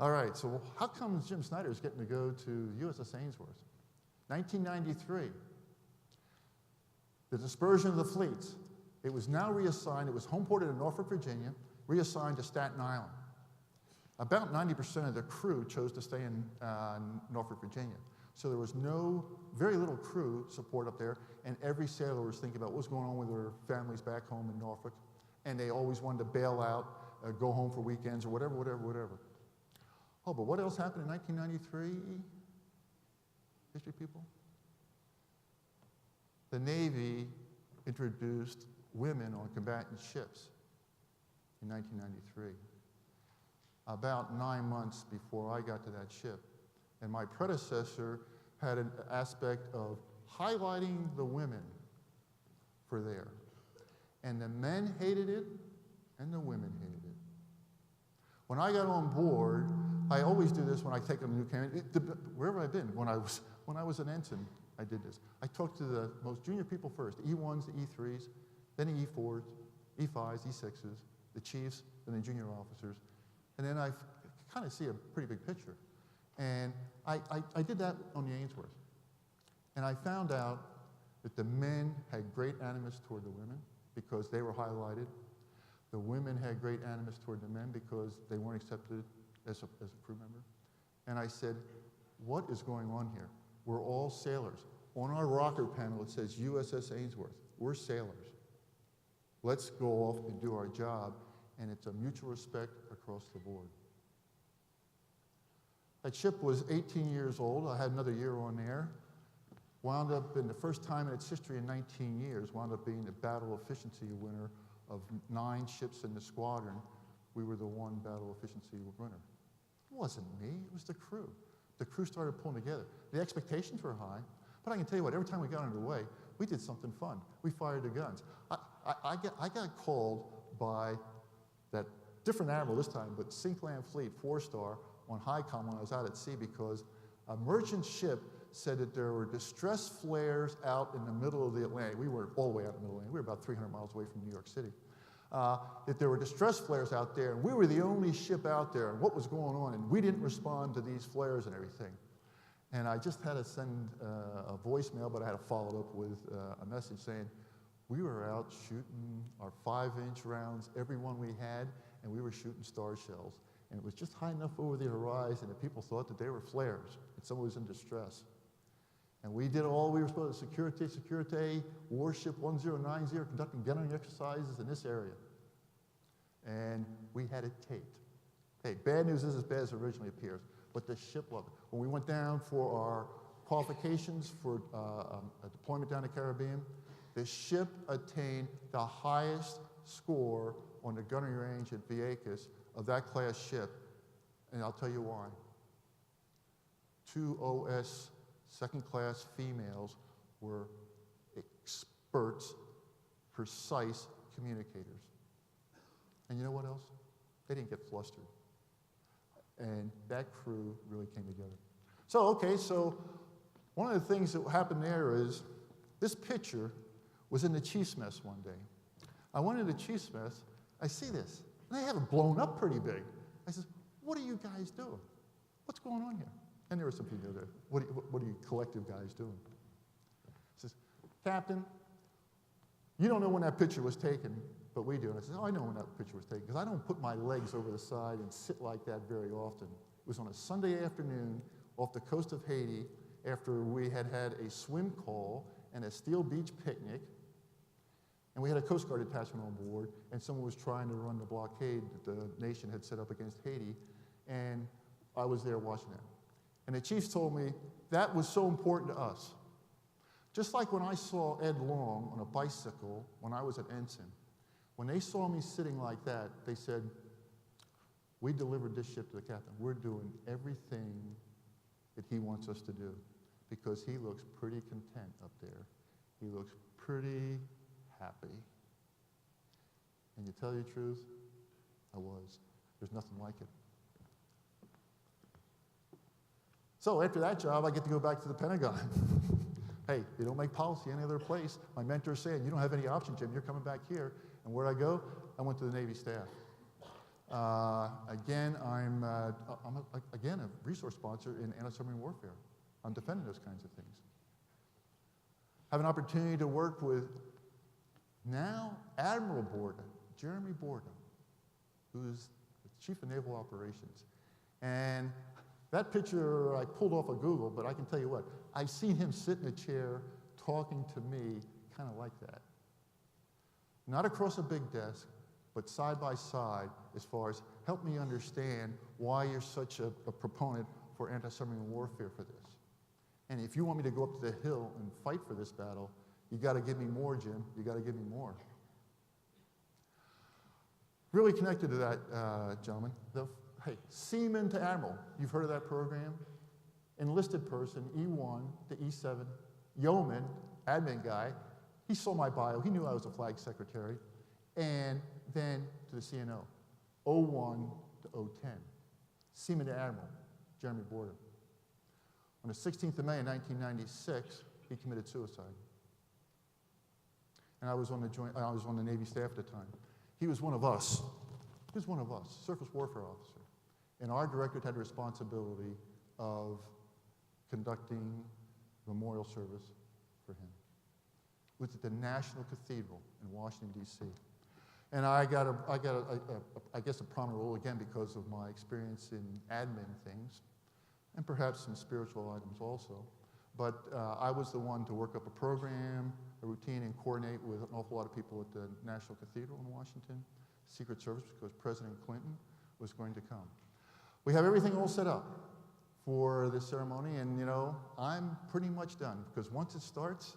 All right, so how come Jim Snyder is getting to go to USS Ainsworth? 1993. The dispersion of the fleets. It was now reassigned. It was homeported in Norfolk, Virginia, reassigned to Staten Island. About 90% of the crew chose to stay in Norfolk, Virginia. So there was very little crew support up there, and every sailor was thinking about what was going on with their families back home in Norfolk, and they always wanted to bail out, go home for weekends, or whatever. Oh, but what else happened in 1993? History people? The Navy introduced women on combatant ships in 1993, about 9 months before I got to that ship. And my predecessor had an aspect of highlighting the women for there. And the men hated it, and the women hated it. When I got on board, I always do this when I take a new candidate, wherever I've been. When I was an ensign, I did this. I talked to the most junior people first, the E1s, the E3s, then the E4s, E5s, E6s, the chiefs, and the junior officers. And then I kind of see a pretty big picture. And I did that on the Ainsworth. And I found out that the men had great animus toward the women because they were highlighted. The women had great animus toward the men because they weren't accepted as a crew member. And I said, what is going on here? We're all sailors. On our rocker panel, it says USS Ainsworth. We're sailors. Let's go off and do our job. And it's a mutual respect across the board. That ship was 18 years old. I had another year on there. Wound up in the first time in its history in 19 years, wound up being the battle efficiency winner of 9 ships in the squadron. We were the one battle efficiency winner. It wasn't me, it was the crew. The crew started pulling together. The expectations were high, but I can tell you what, every time we got underway, we did something fun. We fired the guns. I got called by that different admiral this time, but Sinclair Fleet 4-star on HICOM when I was out at sea because a merchant ship said that there were distress flares out in the middle of the Atlantic. We were all the way out in the middle of the Atlantic. We were about 300 miles away from New York City. That there were distress flares out there, and we were the only ship out there, and what was going on, and we didn't respond to these flares and everything. And I just had to send a voicemail, but I had to follow up with a message saying, we were out shooting our 5-inch rounds, every one we had, and we were shooting star shells. And it was just high enough over the horizon that people thought that they were flares, and someone was in distress. And we did all we were supposed to, Securite, Warship 1090, conducting gunnery exercises in this area. And we had it taped. Hey, bad news is as bad as it originally appears, but the ship loved it. When we went down for our qualifications for a deployment down the Caribbean, the ship attained the highest score on the gunnery range at Vieques of that class ship, and I'll tell you why. 2 OS second-class females were experts, precise communicators. And you know what else? They didn't get flustered. And that crew really came together. So one of the things that happened there is this picture was in the chief's mess one day. I went into the chief's mess, I see this, and they have it blown up pretty big. I said, what are you guys doing? What's going on here? And there were some people there. What are you collective guys doing? He says, Captain, you don't know when that picture was taken, but we do. And I said, I know when that picture was taken, because I don't put my legs over the side and sit like that very often. It was on a Sunday afternoon off the coast of Haiti after we had had a swim call and a Steel Beach picnic, and we had a Coast Guard detachment on board, and someone was trying to run the blockade that the nation had set up against Haiti, and I was there watching that. And the chiefs told me that was so important to us. Just like when I saw Ed Long on a bicycle when I was at Ensign, when they saw me sitting like that, they said, we delivered this ship to the captain. We're doing everything that he wants us to do, because he looks pretty content up there. He looks pretty happy. And to tell you the truth, I was. There's nothing like it. So after that job, I get to go back to the Pentagon. Hey, you don't make policy any other place. My mentor's saying, you don't have any option, Jim. You're coming back here. And where'd I go? I went to the Navy staff. Again, I'm a resource sponsor in AntiSubmarine Warfare. I'm defending those kinds of things. Have an opportunity to work with now Admiral Borda, Jeremy Borda, who's the Chief of Naval Operations. And that picture I pulled off of Google, but I can tell you what, I've seen him sit in a chair talking to me kind of like that. Not across a big desk, but side by side as far as help me understand why you're such a proponent for anti-submarine warfare for this. And if you want me to go up to the hill and fight for this battle, you got to give me more, Jim. You got to give me more. Really connected to that, gentlemen. Hey, Seaman to Admiral. You've heard of that program? Enlisted person, E1 to E7, yeoman, admin guy. He saw my bio. He knew I was a flag secretary. And then to the CNO, 01 to 010. Seaman to Admiral, Jeremy Borda. On the 16th of May 1996, he committed suicide. And I was on the Navy staff at the time. He was one of us. He was one of us, surface warfare officer. And our directorate had the responsibility of conducting memorial service for him. It was at the National Cathedral in Washington, D.C. And I got I guess a prominent role again because of my experience in admin things, and perhaps some spiritual items also. But I was the one to work up a program, a routine, and coordinate with an awful lot of people at the National Cathedral in Washington, Secret Service, because President Clinton was going to come. We have everything all set up for this ceremony, and you know, I'm pretty much done, because once it starts,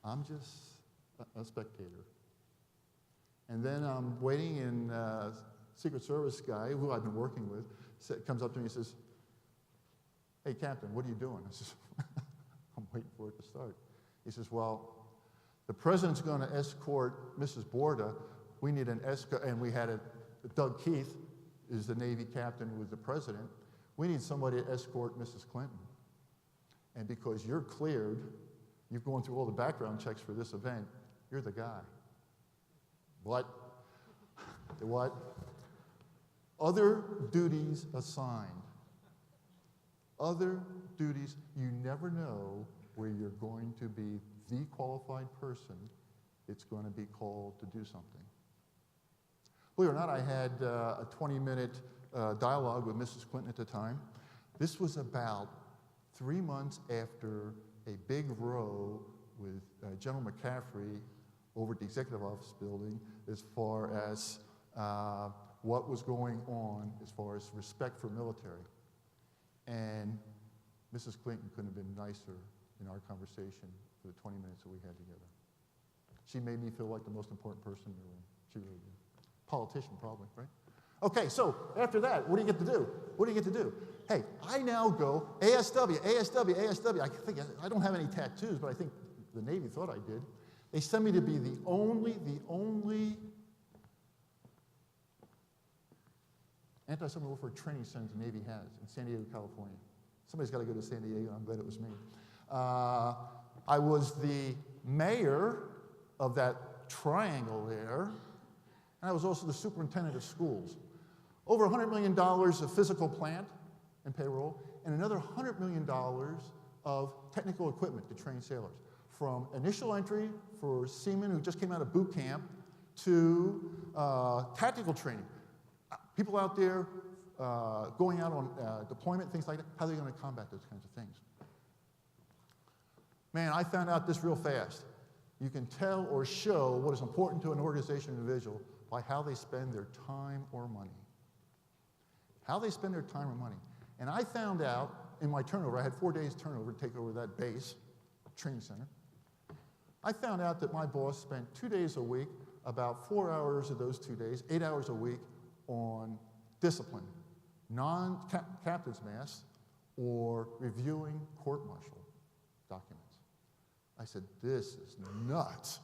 I'm just a spectator. And then I'm waiting, and Secret Service guy, who I've been working with, comes up to me and says, hey, Captain, what are you doing? I says, I'm waiting for it to start. He says, well, the President's going to escort Mrs. Borda. We need an escort, and we had Doug Keith is the Navy captain with the President. We need somebody to escort Mrs. Clinton. And because you're cleared, you've gone through all the background checks for this event, you're the guy. What? What? Other duties assigned. Other duties, you never know where you're going to be the qualified person that's going to be called to do something. Believe it or not, I had a 20-minute dialogue with Mrs. Clinton at the time. This was about 3 months after a big row with General McCaffrey over at the Executive Office building as far as what was going on as far as respect for military. And Mrs. Clinton couldn't have been nicer in our conversation for the 20 minutes that we had together. She made me feel like the most important person in the room. She really did. Politician, probably, right? Okay, so after that, what do you get to do? What do you get to do? Hey, I now go ASW, ASW, ASW. I don't have any tattoos, but I think the Navy thought I did. They sent me to be the only anti-submarine warfare training center the Navy has in San Diego, California. Somebody's got to go to San Diego, and I'm glad it was me. I was the mayor of that triangle there, and I was also the superintendent of schools. Over $100 million of physical plant and payroll, and another $100 million of technical equipment to train sailors. From initial entry for seamen who just came out of boot camp to tactical training. People out there going out on deployment, things like that, how they're going to combat those kinds of things. Man, I found out this real fast. You can tell or show what is important to an organization or individual by how they spend their time or money. How they spend their time or money. And I found out in my turnover, I had 4 days turnover to take over that base, training center. I found out that my boss spent 2 days a week, about 4 hours of those 2 days, 8 hours a week on discipline, non-captain's mess, or reviewing court-martial documents. I said, this is nuts.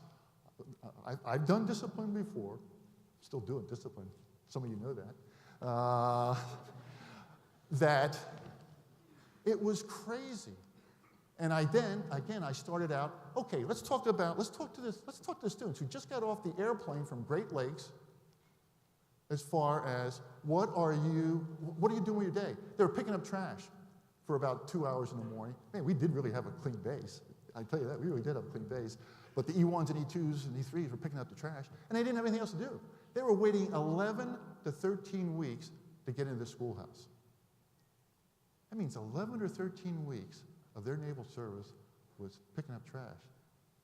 I've done discipline before, still doing discipline, some of you know that, that it was crazy. And I started out, okay, let's talk to the students who just got off the airplane from Great Lakes as far as what are you doing with your day? They were picking up trash for about 2 hours in the morning. Man, we did really have a clean base. I tell you that, we really did have a clean base. But the E1s and E2s and E3s were picking up the trash, and they didn't have anything else to do. They were waiting 11 to 13 weeks to get into the schoolhouse. That means 11 or 13 weeks of their naval service was picking up trash.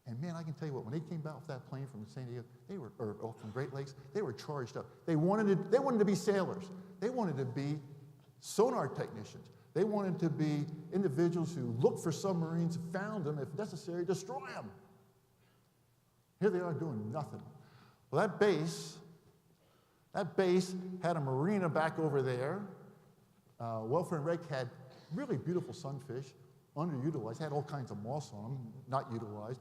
And man, I can tell you what, when they came off that plane from San Diego, or from Great Lakes, they were charged up. They wanted to be sailors. They wanted to be sonar technicians. They wanted to be individuals who looked for submarines, found them, if necessary, destroy them. Here they are doing nothing. Well, that base had a marina back over there. Welfare and Rec had really beautiful sunfish, underutilized, had all kinds of moss on them, not utilized.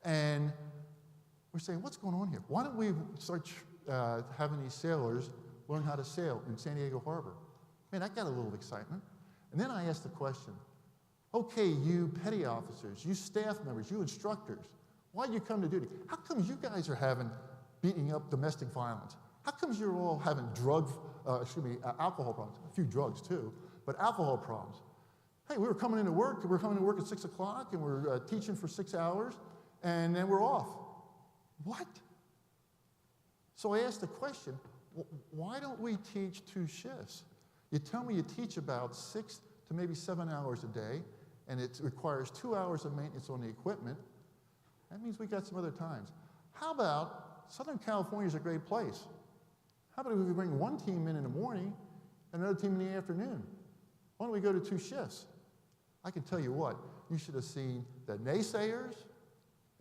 And we're saying, what's going on here? Why don't we start having these sailors learn how to sail in San Diego Harbor? Man, that got a little excitement. And then I asked the question, okay, you petty officers, you staff members, you instructors, why'd you come to duty? How come you guys are beating up domestic violence? How come you're all having alcohol problems? A few drugs too, but alcohol problems. Hey, we were coming into work at 6 o'clock, and we're teaching for 6 hours, and then we're off. What? So I asked the question, why don't we teach 2 shifts? You tell me you teach about 6 to maybe 7 hours a day, and it requires 2 hours of maintenance on the equipment. That means we got some other times. How about Southern California is a great place? How about if we bring one team in the morning and another team in the afternoon? Why don't we go to 2 shifts? I can tell you what, you should have seen the naysayers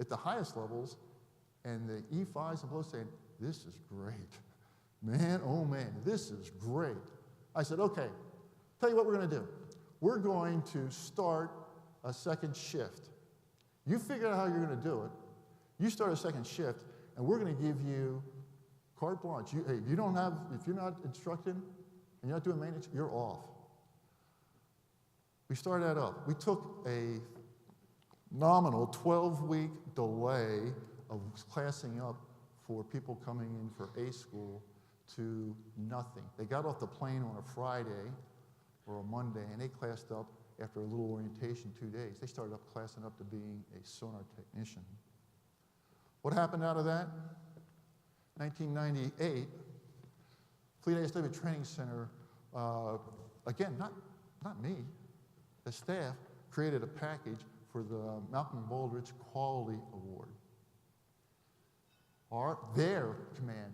at the highest levels and the E5s and below saying, this is great. Man, oh man, this is great. I said, okay, tell you what we're going to do. We're going to start a 2nd shift. You figure out how you're going to do it. You start a 2nd shift, and we're going to give you carte blanche. If you're not instructing and you're not doing maintenance, you're off. We started that up. We took a nominal 12-week delay of classing up for people coming in for A school to nothing. They got off the plane on a Friday or a Monday, and they classed up after a little orientation 2 days. They started up classing up to being a sonar technician. What happened out of that? 1998, Fleet ASW Training Center, again, not me, the staff created a package for the Malcolm Baldrige Quality Award. Our command,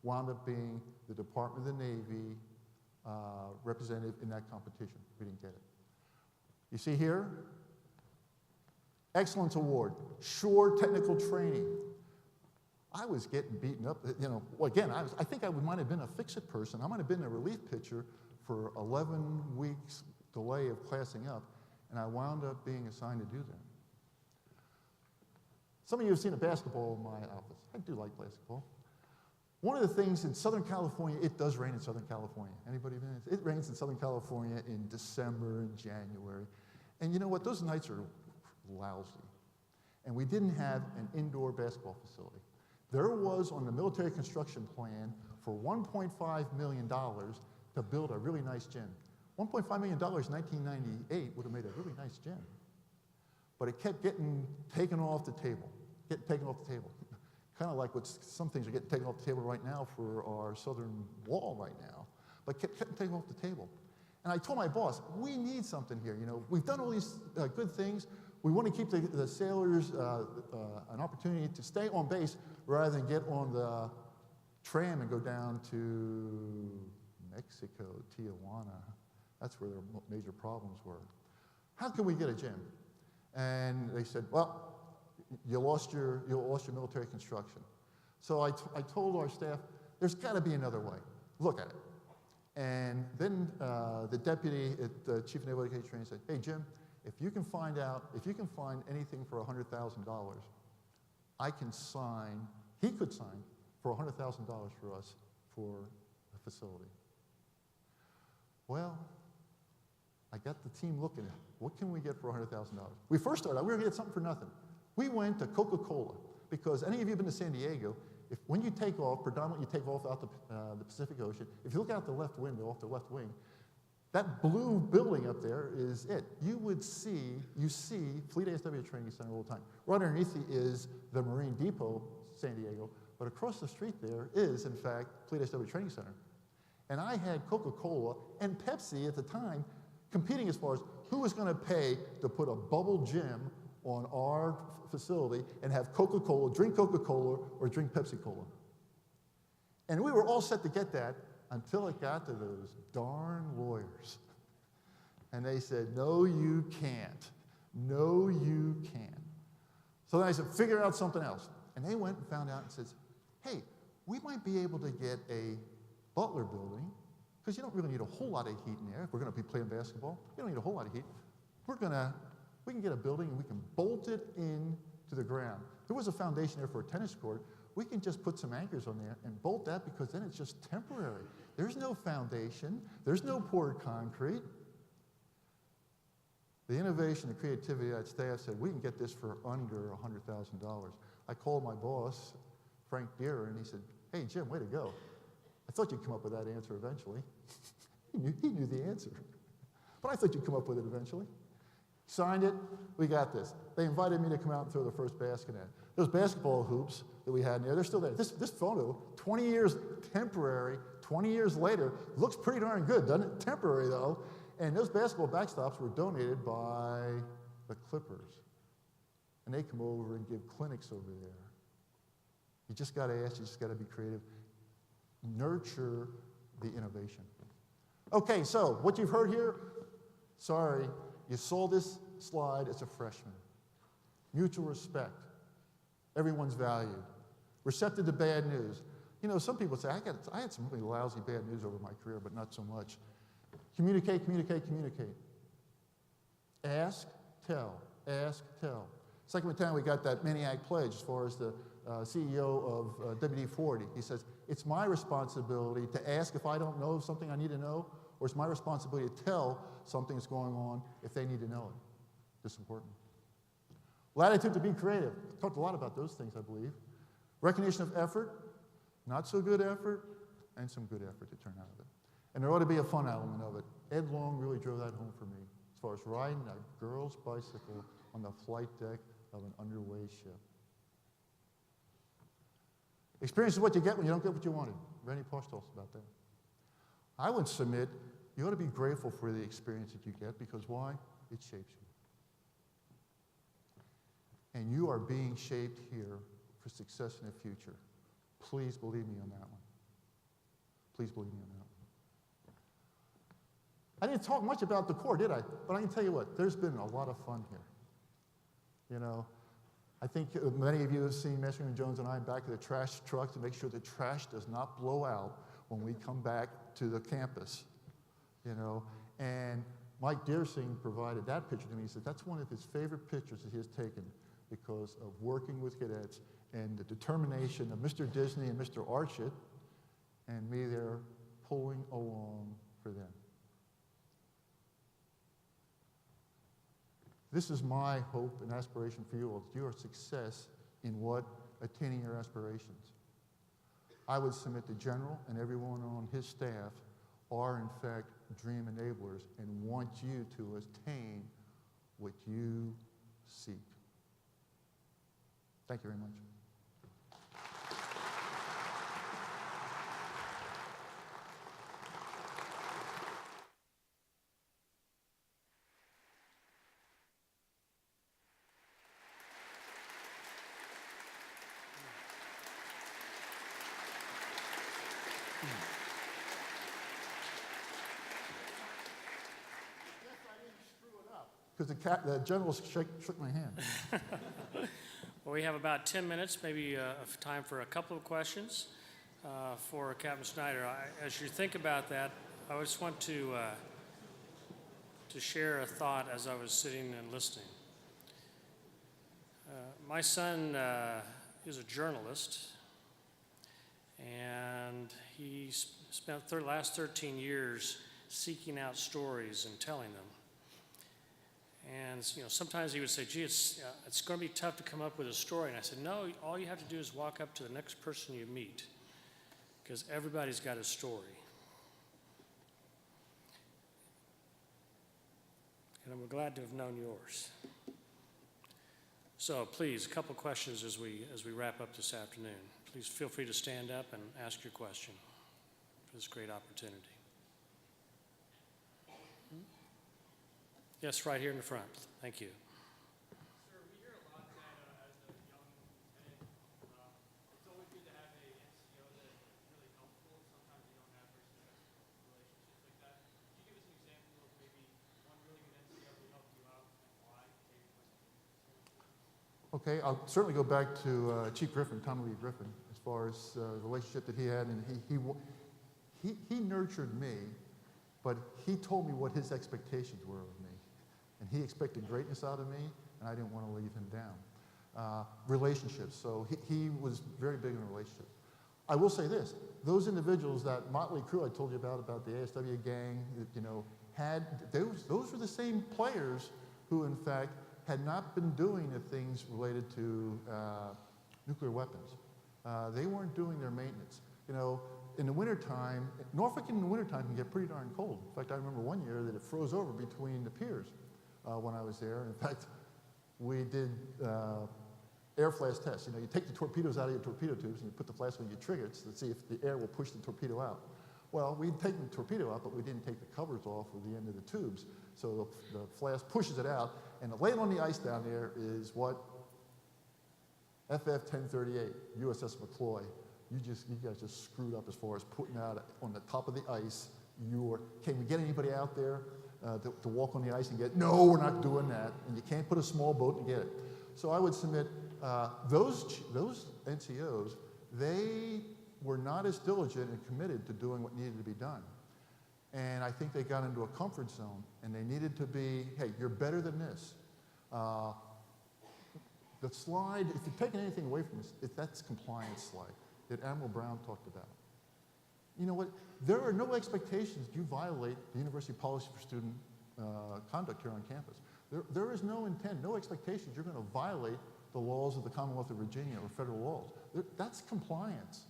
wound up being the Department of the Navy representative in that competition. We didn't get it. You see here, Excellence Award, Shore Technical Training. I was getting beaten up. I think I might have been a fix-it person. I might have been a relief pitcher for 11 weeks delay of classing up, and I wound up being assigned to do that. Some of you have seen a basketball in my office. I do like basketball. One of the things in Southern California, it does rain in Southern California. Anybody been? It rains in Southern California in December and January. And you know what? Those nights are lousy. And we didn't have an indoor basketball facility. There was on the military construction plan for $1.5 million to build a really nice gym. $1.5 million in 1998 would have made a really nice gym. But it kept getting taken off the table, Kind of like what some things are getting taken off the table right now for our southern wall right now, but kept taken off the table. And I told my boss, we need something here. You know, we've done all these good things. We want to keep the sailors an opportunity to stay on base rather than get on the tram and go down to Mexico, Tijuana. That's where their major problems were. How can we get a gym? And they said, well, you lost your military construction. So I told our staff, there's got to be another way. Look at it. And then the deputy at the Chief of Naval Education Training said, hey, Jim, if you can find anything for $100,000, I can sign, he could sign for $100,000 for us for the facility. Well, I got the team looking at what can we get for $100,000? We first started out, we were going to get something for nothing. We went to Coca-Cola, because any of you have been to San Diego, when you take off, predominantly you take off out the Pacific Ocean, if you look out the left window, off the left wing, that blue building up there is it. You see Fleet ASW Training Center all the time. Right underneath you is the Marine Depot, San Diego, but across the street there is, in fact, Fleet ASW Training Center. And I had Coca-Cola and Pepsi at the time competing as far as who was going to pay to put a bubble gym on our facility and have Coca-Cola, drink Coca-Cola, or drink Pepsi-Cola. And we were all set to get that until it got to those darn lawyers. And they said, no, you can't. No, you can't. So then I said, figure out something else. And they went and found out and says, hey, we might be able to get a Butler building, because you don't really need a whole lot of heat in there if we're going to be playing basketball. You don't need a whole lot of heat. We can get a building and we can bolt it into the ground. There was a foundation there for a tennis court. We can just put some anchors on there and bolt that, because then it's just temporary. There's no foundation. There's no poured concrete. The innovation, the creativity of that staff said, we can get this for under $100,000. I called my boss, Frank Deere, and he said, hey, Jim, way to go. I thought you'd come up with that answer eventually. He knew the answer. But I thought you'd come up with it eventually. Signed it, we got this. They invited me to come out and throw the first basket in. Those basketball hoops that we had in there, they're still there. This photo, 20 years temporary, 20 years later, looks pretty darn good, doesn't it? Temporary though. And those basketball backstops were donated by the Clippers. And they come over and give clinics over there. You just got to ask, you just got to be creative. Nurture the innovation. Okay, so what you've heard here, sorry, you saw this slide as a freshman. Mutual respect. Everyone's valued. Receptive to bad news. You know, some people say, I had some really lousy bad news over my career, but not so much. Communicate, communicate, communicate. Ask, tell. Ask, tell. Second battalion, we got that Maniac pledge as far as the CEO of WD-40. He says, it's my responsibility to ask if I don't know something I need to know, or it's my responsibility to tell something that's going on if they need to know it. It's important. Latitude to be creative. Talked a lot about those things, I believe. Recognition of effort, not so good effort, and some good effort to turn out of it. And there ought to be a fun element of it. Ed Long really drove that home for me, as far as riding a girl's bicycle on the flight deck of an underway ship. Experience is what you get when you don't get what you wanted. Randy Posh told us about that. I would submit you ought to be grateful for the experience that you get, because why? It shapes you. And you are being shaped here for success in the future. Please believe me on that one. Please believe me on that one. I didn't talk much about the Corps, did I? But I can tell you what, there's been a lot of fun here. You know, I think many of you have seen Master Sergeant Jones and I back at the trash truck to make sure the trash does not blow out when we come back to the campus. You know, and Mike Deersing provided that picture to me. He said that's one of his favorite pictures that he has taken. because of working with cadets and the determination of Mr. Disney and Mr. Archit and me there pulling along for them. This is my hope and aspiration for you all, your success in attaining your aspirations. I would submit the General and everyone on his staff are in fact dream enablers and want you to attain what you seek. Thank you very much. Because the general shook my hand. Well, we have about 10 minutes, maybe of time for a couple of questions for Captain Snyder. As you think about that, I just want to share a thought as I was sitting and listening. My son is a journalist, and he spent the last 13 years seeking out stories and telling them. And sometimes he would say, gee, it's going to be tough to come up with a story. And I said, no, all you have to do is walk up to the next person you meet, because everybody's got a story. And I'm glad to have known yours. So please, a couple questions as we wrap up this afternoon. Please feel free to stand up and ask your question for this great opportunity. Yes, right here in the front. Thank you. Sir, we hear a lot that as a young lieutenant, it's always good to have a NCO that is really helpful. Sometimes you don't have relationships like that. Could you give us an example of maybe one really good NCO who helped you out and why? Okay, I'll certainly go back to Chief Griffin, Tommy Lee Griffin, as far as the relationship that he had, and he nurtured me, but he told me what his expectations were of me. And he expected greatness out of me, and I didn't want to leave him down. Relationships, so he was very big in relationships. I will say this, those individuals, that motley crew I told you about the ASW gang, those were the same players who, in fact, had not been doing the things related to nuclear weapons. They weren't doing their maintenance. In the wintertime, Norfolk in the wintertime can get pretty darn cold. In fact, I remember one year that it froze over between the piers. When I was there. In fact, we did air flash tests. You take the torpedoes out of your torpedo tubes and you put the flash on your triggers to see if the air will push the torpedo out. Well, we'd taken the torpedo out, but we didn't take the covers off of the end of the tubes. So the flash pushes it out, and laying on the ice down there is what? FF-1038, USS McCloy. You guys just screwed up as far as putting out on the top of the ice. Can we get anybody out there to walk on the ice and get? No, we're not doing that. And you can't put a small boat to get it. So I would submit those NCOs, they were not as diligent and committed to doing what needed to be done. And I think they got into a comfort zone, and they needed to be, hey, you're better than this. The slide, if you're taking anything away from this, that's compliance slide that Admiral Brown talked about. You know what? There are no expectations you violate the university policy for student conduct here on campus. There is no intent, no expectations you're going to violate the laws of the Commonwealth of Virginia or federal laws. That's compliance.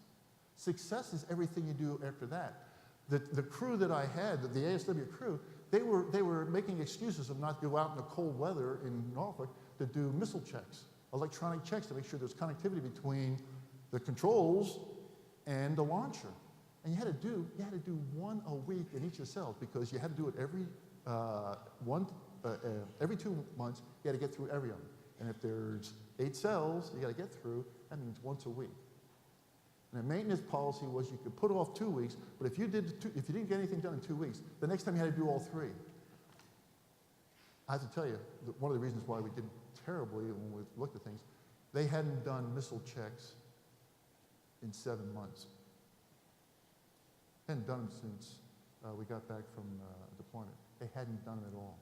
Success is everything you do after that. The crew that I had, the ASW crew, they were making excuses of not go out in the cold weather in Norfolk to do missile checks, electronic checks to make sure there's connectivity between the controls and the launcher. And you had to do one a week in each of the cells because you had to do it every 2 months. You had to get through every of them. And if there's 8 cells you got to get through, that means once a week. And the maintenance policy was you could put off 2 weeks, but if you didn't get anything done in 2 weeks, the next time you had to do all 3. I have to tell you, one of the reasons why we did terribly when we looked at things, they hadn't done missile checks in 7 months. Hadn't done them since we got back from deployment. They hadn't done them at all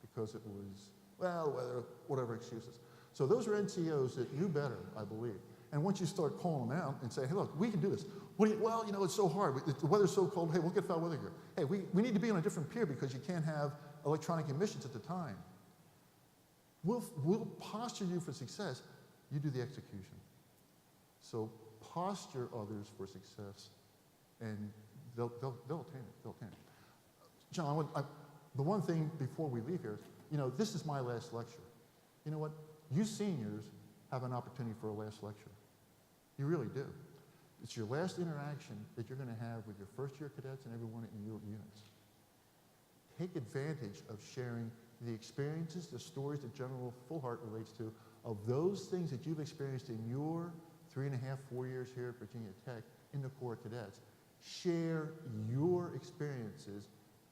because it was, well, whatever excuses. So those are NCOs that knew better, I believe. And once you start calling them out and say, hey, look, we can do this. Well, you know, it's so hard. The weather's so cold. Hey, we'll get foul weather gear. Hey, we need to be on a different pier because you can't have electronic emissions at the time. We'll posture you for success. You do the execution. So posture others for success, and they'll attain it. They'll attain it. John, the one thing before we leave here is, you know, this is my last lecture. You know what? You seniors have an opportunity for a last lecture. You really do. It's your last interaction that you're going to have with your first-year cadets and everyone in your units. Take advantage of sharing the experiences, the stories that General Fullhart relates to, of those things that you've experienced in your 3.5, 4 years here at Virginia Tech in the Corps of Cadets. Share your experiences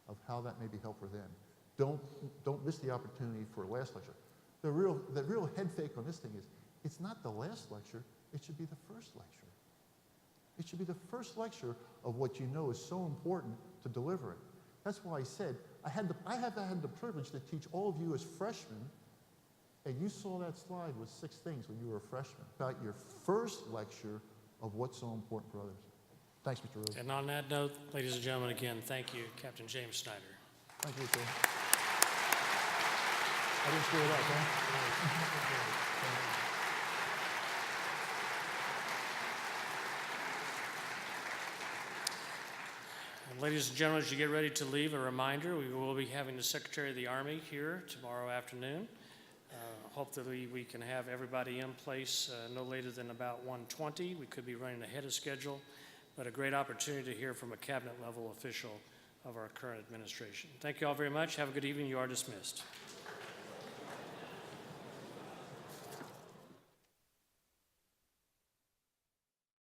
of how that may be helpful for them. Don't miss the opportunity for a last lecture. The real head fake on this thing is, it's not the last lecture, it should be the first lecture. It should be the first lecture of what you know is so important to deliver it. That's why I said, I have had the privilege to teach all of you as freshmen, and you saw that slide with 6 things when you were a freshman, about your first lecture of what's so important for others. Thanks, Mr. Rose. And on that note, ladies and gentlemen, again, thank you, Captain James Snyder. Thank you, sir. I didn't screw it up, huh? Ladies and gentlemen, as you get ready to leave, a reminder, we will be having the Secretary of the Army here tomorrow afternoon. Hopefully we can have everybody in place no later than about 1:20. We could be running ahead of schedule, but a great opportunity to hear from a cabinet level official of our current administration. Thank you all very much. Have a good evening. You are dismissed.